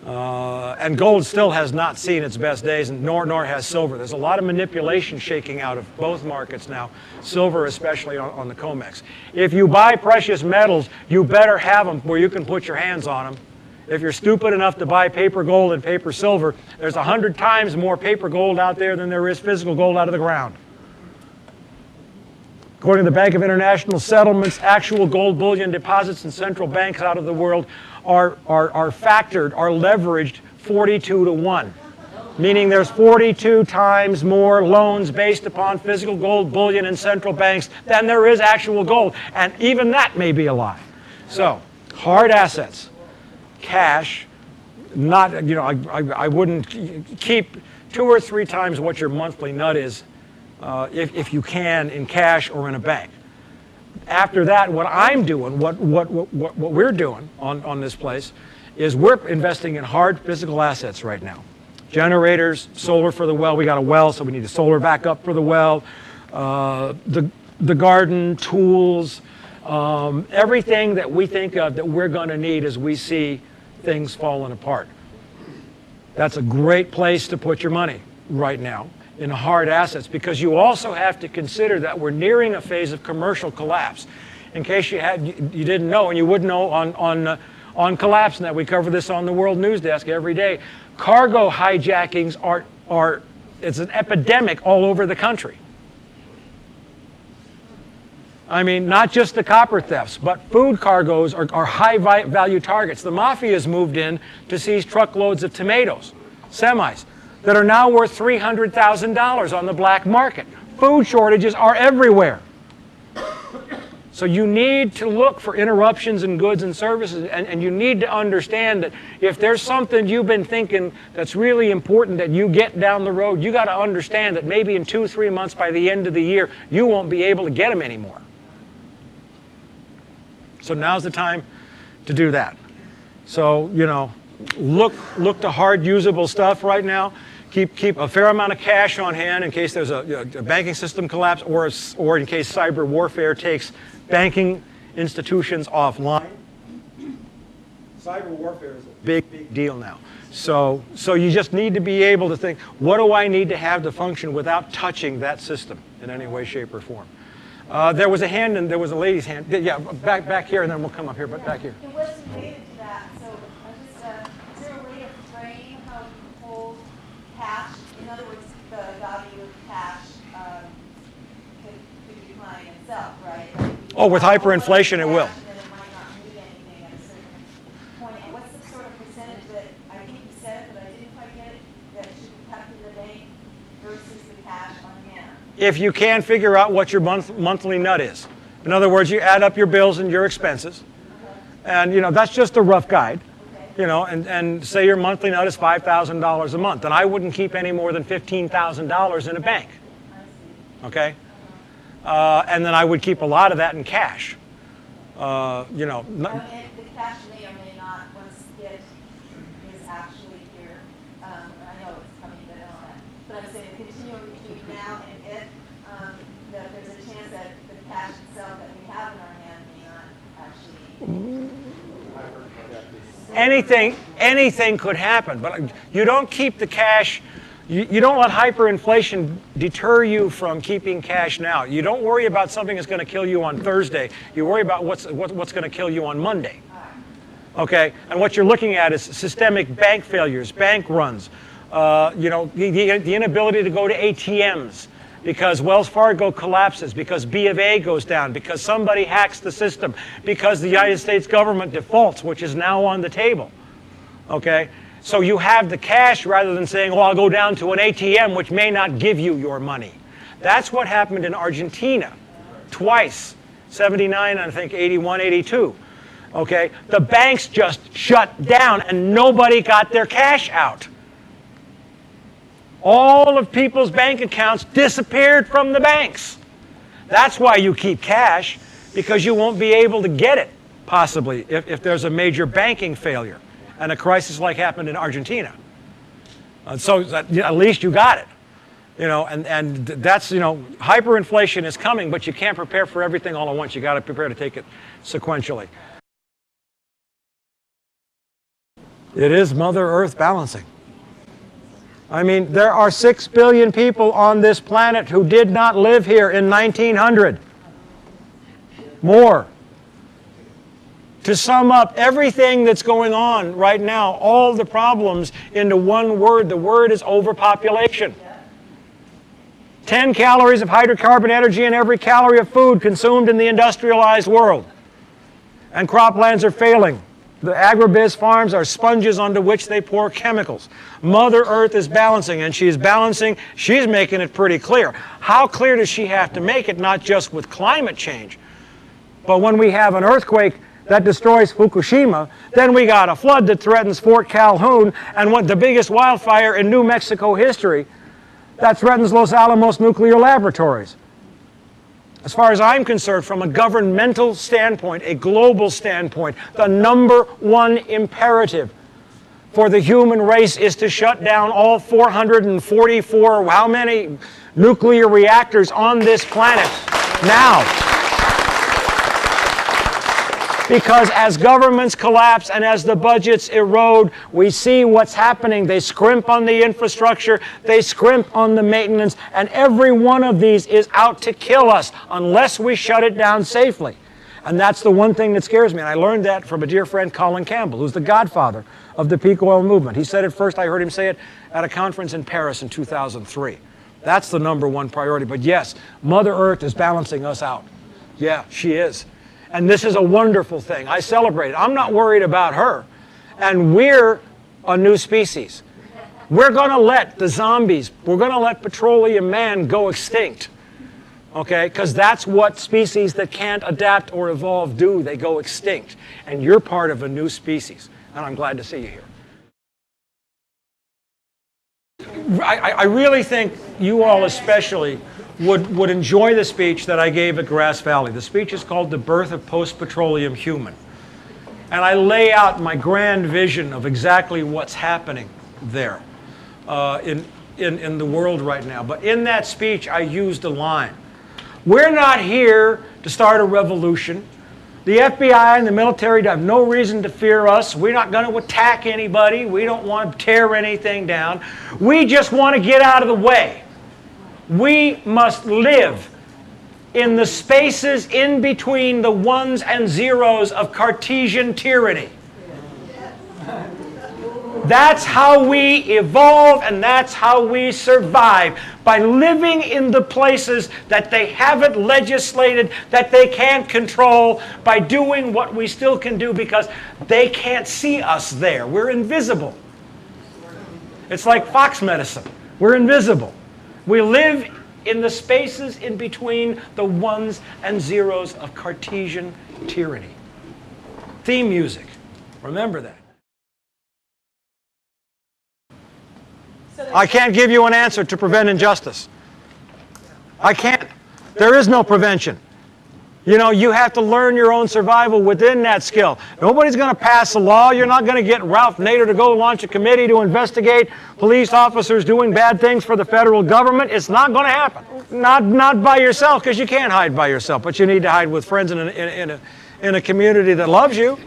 And gold still has not seen its best days, and nor has silver. There's a lot of manipulation shaking out of both markets now, silver especially on the COMEX. If you buy precious metals, you better have them where you can put your hands on them. If you're stupid enough to buy paper gold and paper silver, there's 100 times more paper gold out there than there is physical gold out of the ground. According to the Bank of International Settlements, actual gold bullion deposits in central banks out of the world are leveraged 42 to 1. Meaning there's 42 times more loans based upon physical gold bullion in central banks than there is actual gold. And even that may be a lie. So, hard assets. Cash, not, you know, I wouldn't keep 2 or 3 times what your monthly nut is if you can in cash or in a bank. After that, what I'm doing, what we're doing on this place is we're investing in hard physical assets right now. Generators, solar for the well. We got a well, so we need a solar backup for the well. The garden, tools, everything that we think of that we're going to need as we see things falling apart. That's a great place to put your money right now in hard assets, because you also have to consider that we're nearing a phase of commercial collapse. In case you didn't know, and you wouldn't know on Collapsenet, we cover this on the World News Desk every day. Cargo hijackings it's an epidemic all over the country. I mean, not just the copper thefts, but food cargoes are high-value targets. The mafia's moved in to seize truckloads of tomatoes, semis, that are now worth $300,000 on the black market. Food shortages are everywhere. So you need to look for interruptions in goods and services, and you need to understand that if there's something you've been thinking that's really important that you get down the road, you got to understand that maybe in 2-3 months by the end of the year, you won't be able to get them anymore. So now's the time to do that. So, you know, look to hard usable stuff right now. Keep a fair amount of cash on hand in case there's a banking system collapse, or in case cyber warfare takes banking institutions offline. Cyber warfare is a big deal now. So you just need to be able to think, what do I need to have to function without touching that system in any way, shape, or form? There was a hand, and there was a lady's hand. Yeah, back here, and then we'll come up here, but back here. It was related to that, so is there a way to frame how you hold cash? In other words, the value of cash could decline itself, right? Oh, with hyperinflation, it will. And then it might not mean anything at a certain point. And what's the sort of percentage that, I think you said it, but I didn't quite get it, that should be kept in the bank versus the cash on hand? If you can figure out what your monthly nut is. In other words, you add up your bills and your expenses. And, you know, that's just a rough guide. You know, and say your monthly nut is $5,000 a month. Then I wouldn't keep any more than $15,000 in a bank. Okay? And then I would keep a lot of that in cash. You know. And the cash may or may not, once it is actually here. I know it's coming, but I'm saying continuing between now and it, that there's a chance that the cash itself that we have in our hand may not actually. Anything could happen, but you don't keep the cash. You don't let hyperinflation deter you from keeping cash now. You don't worry about something that's going to kill you on Thursday. You worry about what's going to kill you on Monday. Okay? And what you're looking at is systemic bank failures, bank runs, the inability to go to ATMs because Wells Fargo collapses, because B of A goes down, because somebody hacks the system, because the United States government defaults, which is now on the table. Okay? So you have the cash rather than saying, well, I'll go down to an ATM, which may not give you your money. That's what happened in Argentina twice, 79 and I think 81, 82. Okay? The banks just shut down and nobody got their cash out. All of people's bank accounts disappeared from the banks. That's why you keep cash, because you won't be able to get it, possibly, if there's a major banking failure. And a crisis like happened in Argentina. So at least you got it. And that's, hyperinflation is coming, but you can't prepare for everything all at once. You got to prepare to take it sequentially. It is Mother Earth balancing. I mean, there are 6 billion people on this planet who did not live here in 1900. More. To sum up everything that's going on right now, all the problems into one word, the word is overpopulation. 10 calories of hydrocarbon energy in every calorie of food consumed in the industrialized world. And croplands are failing. The agribiz farms are sponges onto which they pour chemicals. Mother Earth is balancing, and she's balancing, she's making it pretty clear. How clear does she have to make it, not just with climate change, but when we have an earthquake that destroys Fukushima, then we got a flood that threatens Fort Calhoun, and the biggest wildfire in New Mexico history that threatens Los Alamos nuclear laboratories. As far as I'm concerned, from a governmental standpoint, a global standpoint, the #1 imperative for the human race is to shut down all 444, how many nuclear reactors on this planet now. Because as governments collapse and as the budgets erode, we see what's happening. They scrimp on the infrastructure, they scrimp on the maintenance, and every one of these is out to kill us unless we shut it down safely. And that's the one thing that scares me. And I learned that from a dear friend, Colin Campbell, who's the godfather of the peak oil movement. He said it first, I heard him say it at a conference in Paris in 2003. That's the #1 priority. But yes, Mother Earth is balancing us out. Yeah, she is. And this is a wonderful thing. I celebrate it. I'm not worried about her. And we're a new species. We're going to let the zombies, we're going to let petroleum man go extinct. Okay? Because that's what species that can't adapt or evolve do. They go extinct. And you're part of a new species. And I'm glad to see you here. I really think you all especially would enjoy the speech that I gave at Grass Valley. The speech is called The Birth of Post-Petroleum Human. And I lay out my grand vision of exactly what's happening there in the world right now. But in that speech, I used a line. We're not here to start a revolution. The FBI and the military have no reason to fear us. We're not going to attack anybody. We don't want to tear anything down. We just want to get out of the way. We must live in the spaces in between the ones and zeros of Cartesian tyranny. That's how we evolve and that's how we survive, by living in the places that they haven't legislated, that they can't control, by doing what we still can do because they can't see us there. We're invisible. It's like fox medicine. We're invisible. We live in the spaces in between the ones and zeros of Cartesian tyranny. Theme music. Remember that. I can't give you an answer to prevent injustice. I can't. There is no prevention. You know, you have to learn your own survival within that skill. Nobody's going to pass a law. You're not going to get Ralph Nader to go launch a committee to investigate police officers doing bad things for the federal government. It's not going to happen. Not by yourself, because you can't hide by yourself, but you need to hide with friends in a community that loves you.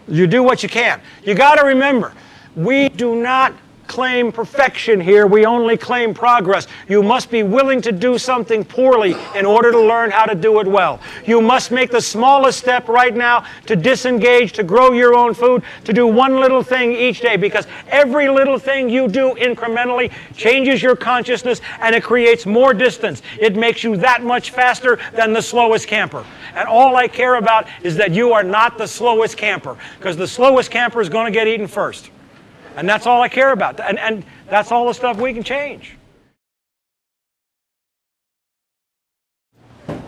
You do what you can. You got to remember, we do not claim perfection here. We only claim progress. You must be willing to do something poorly in order to learn how to do it well. You must make the smallest step right now to disengage, to grow your own food, to do one little thing each day, because every little thing you do incrementally changes your consciousness and it creates more distance. It makes you that much faster than the slowest camper. And all I care about is that you are not the slowest camper, because the slowest camper is going to get eaten first. And that's all I care about. And that's all the stuff we can change.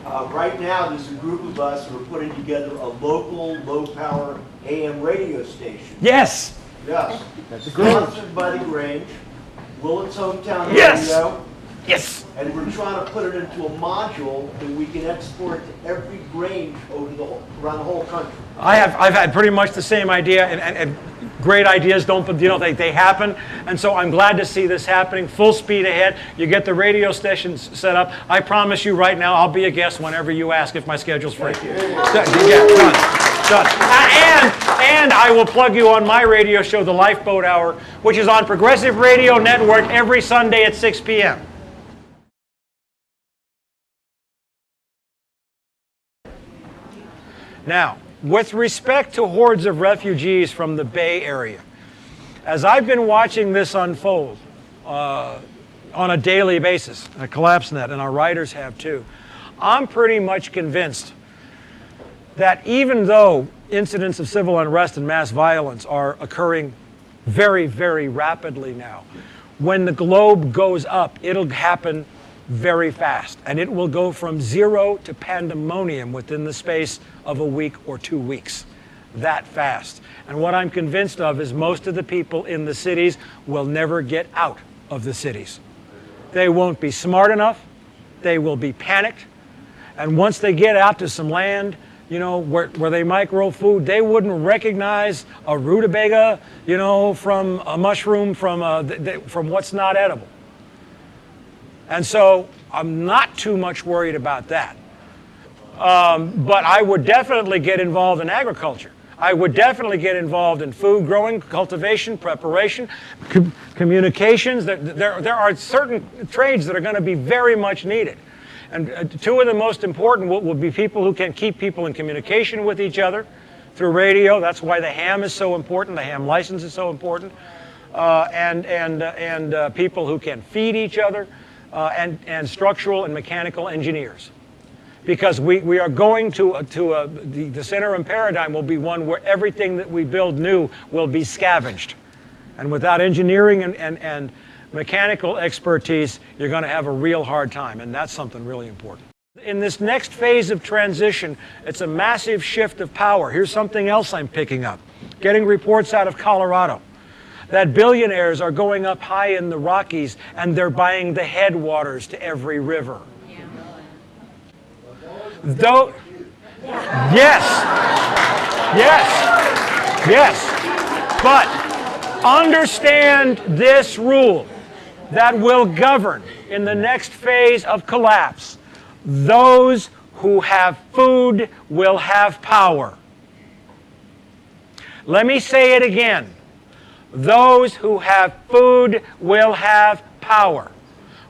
Right now, there's a group of us who are putting together a local, low-power AM radio station. Yes. Yes. That's sponsored by the Grange, Willits Hometown Yes. Radio. Yes. And we're trying to put it into a module that we can export to every Grange around the whole country. I've had pretty much the same idea, and great ideas they happen, and so I'm glad to see this happening. Full speed ahead. You get the radio stations set up. I promise you right now, I'll be a guest whenever you ask if my schedule's free. Done. And I will plug you on my radio show, the Lifeboat Hour, which is on Progressive Radio Network every Sunday at 6 p.m. Now, with respect to hordes of refugees from the Bay Area, as I've been watching this unfold on a daily basis at Collapsenet, and our writers have too, I'm pretty much convinced that even though incidents of civil unrest and mass violence are occurring very, very rapidly now, when the globe goes up, it'll happen very fast, and it will go from zero to pandemonium within the space of a week or 2 weeks. That fast. And what I'm convinced of is most of the people in the cities will never get out of the cities. They won't be smart enough, they will be panicked, and once they get out to some land, where they might grow food, they wouldn't recognize a rutabaga, from a mushroom, from what's not edible. And so I'm not too much worried about that. But I would definitely get involved in agriculture. I would definitely get involved in food growing, cultivation, preparation, communications. There are certain trades that are going to be very much needed. And two of the most important will be people who can keep people in communication with each other through radio. That's why the ham is so important. The ham license is so important. And people who can feed each other. And structural and mechanical engineers. Because we are going to the center paradigm will be one where everything that we build new will be scavenged. And without engineering and mechanical expertise, you're going to have a real hard time, and that's something really important. In this next phase of transition, it's a massive shift of power. Here's something else I'm picking up. Getting reports out of Colorado that billionaires are going up high in the Rockies and they're buying the headwaters to every river. Though, yes, but understand this rule that will govern in the next phase of collapse. Those who have food will have power. Let me say it again. Those who have food will have power.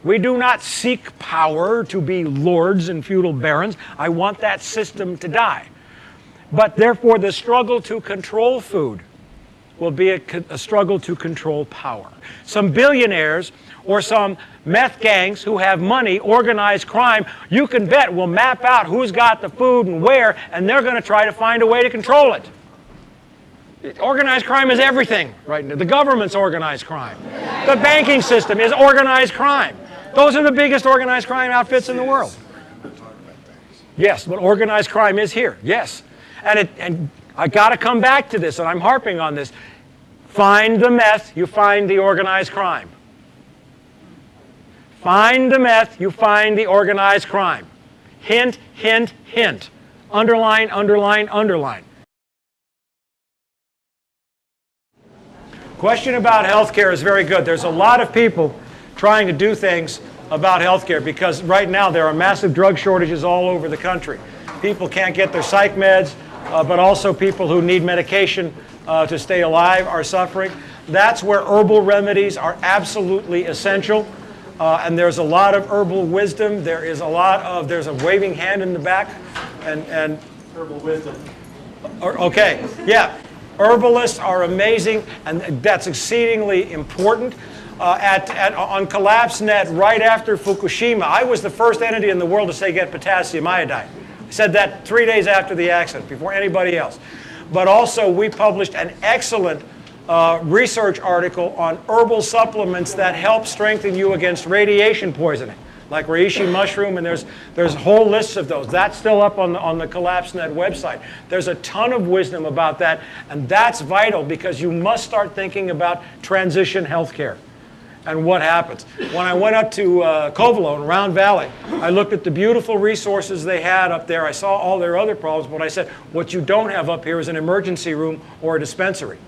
We do not seek power to be lords and feudal barons. I want that system to die. But therefore, the struggle to control food will be a struggle to control power. Some billionaires or some meth gangs who have money, organized crime, you can bet will map out who's got the food and where, and they're going to try to find a way to control it. Organized crime is everything right now. The government's organized crime. The banking system is organized crime. Those are the biggest organized crime outfits in the world. Yes, but organized crime is here. Yes. And I got to come back to this, and I'm harping on this. Find the meth, you find the organized crime. Find the meth, you find the organized crime. Hint, hint, hint. Underline, underline, underline. Question about healthcare is very good. There's a lot of people trying to do things about healthcare because right now there are massive drug shortages all over the country. People can't get their psych meds, but also people who need medication to stay alive are suffering. That's where herbal remedies are absolutely essential. And there's a lot of herbal wisdom. There's a waving hand in the back. And Herbal wisdom. okay, yeah. Herbalists are amazing, and that's exceedingly important. On Collapsenet, right after Fukushima, I was the first entity in the world to say get potassium iodide. I said that 3 days after the accident, before anybody else. But also, we published an excellent research article on herbal supplements that help strengthen you against radiation poisoning, like reishi mushroom, and there's whole lists of those. That's still up on the Collapsenet website. There's a ton of wisdom about that, and that's vital because you must start thinking about transition healthcare and what happens. When I went up to Covelo in Round Valley, I looked at the beautiful resources they had up there. I saw all their other problems, but I said, what you don't have up here is an emergency room or a dispensary.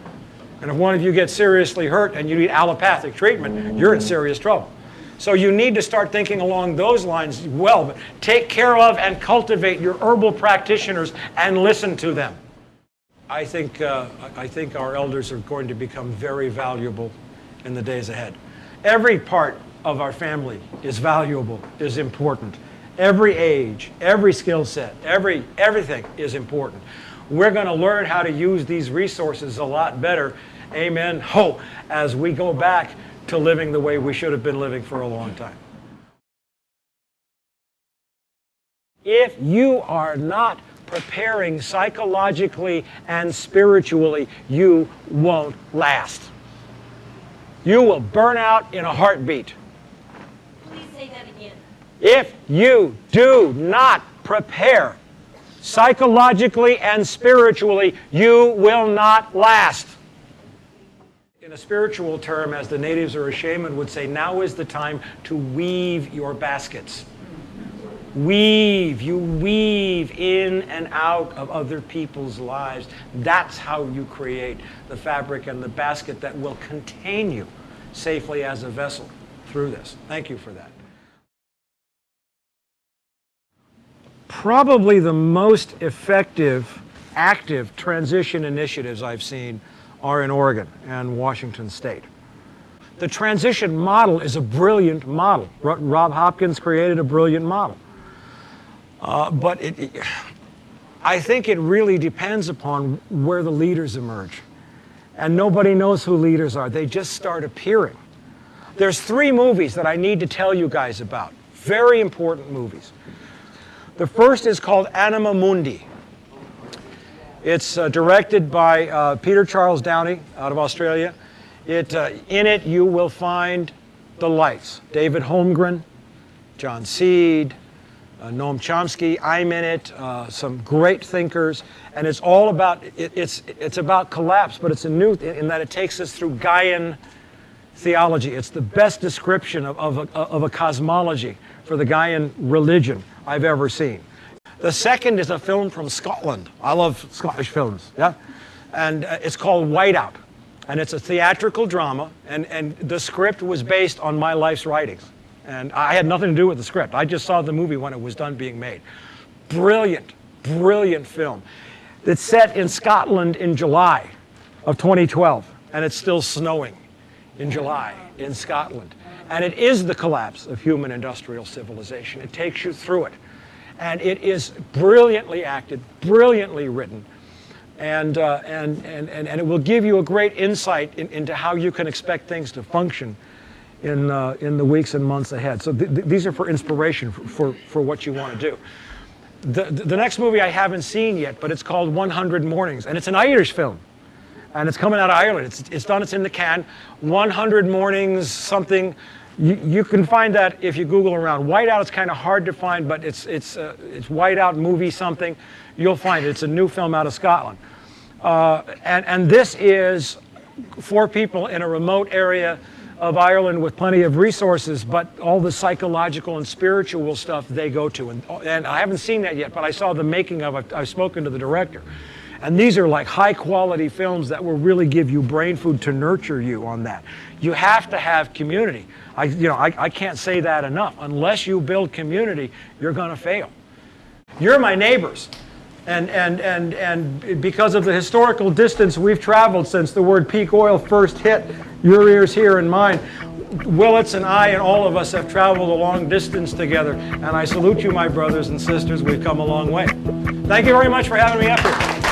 And if one of you gets seriously hurt and you need allopathic treatment, you're in serious trouble. So you need to start thinking along those lines well, but take care of and cultivate your herbal practitioners and listen to them. I think our elders are going to become very valuable in the days ahead. Every part of our family is valuable, is important. Every age, every skill set, everything is important. We're going to learn how to use these resources a lot better, amen, as we go back to living the way we should have been living for a long time. If you are not preparing psychologically and spiritually, you won't last. You will burn out in a heartbeat. Please say that again. If you do not prepare psychologically and spiritually, you will not last. In a spiritual term, as the natives or a shaman would say, now is the time to weave your baskets. Weave. You weave in and out of other people's lives. That's how you create the fabric and the basket that will contain you safely as a vessel through this. Thank you for that. Probably the most effective, active transition initiatives I've seen are in Oregon and Washington State. The transition model is a brilliant model. Rob Hopkins created a brilliant model. But I think it really depends upon where the leaders emerge. And nobody knows who leaders are. They just start appearing. There's 3 movies that I need to tell you guys about. Very important movies. The first is called Anima Mundi. It's directed by Peter Charles Downey out of Australia. In it you will find the lights. David Holmgren, John Seed, Noam Chomsky. I'm in it. Some great thinkers, and it's all about it's about collapse, but it's a new in that it takes us through Gaian theology. It's the best description of a cosmology for the Gaian religion I've ever seen. The second is a film from Scotland. I love Scottish films, yeah? And it's called Whiteout. And it's a theatrical drama, and the script was based on my life's writings. And I had nothing to do with the script. I just saw the movie when it was done being made. Brilliant, brilliant film. It's set in Scotland in July of 2012, and it's still snowing in July in Scotland. And it is the collapse of human industrial civilization. It takes you through it. And it is brilliantly acted, brilliantly written, and it will give you a great insight into how you can expect things to function in the weeks and months ahead. So these are for inspiration for what you want to do. The next movie I haven't seen yet, but it's called 100 Mornings, and it's an Irish film. And it's coming out of Ireland. It's done, it's in the can. 100 Mornings, something. You can find that if you Google around. Whiteout is kind of hard to find, but it's Whiteout movie something. You'll find it. It's a new film out of Scotland. And this is for people in a remote area of Ireland with plenty of resources, but all the psychological and spiritual stuff they go to. And I haven't seen that yet, but I saw the making of it. I've spoken to the director. And these are like high quality films that will really give you brain food to nurture you on that. You have to have community. I can't say that enough. Unless you build community, you're going to fail. You're my neighbors. And because of the historical distance we've traveled since the word peak oil first hit your ears here and mine, Willits and I and all of us have traveled a long distance together. And I salute you, my brothers and sisters. We've come a long way. Thank you very much for having me up here.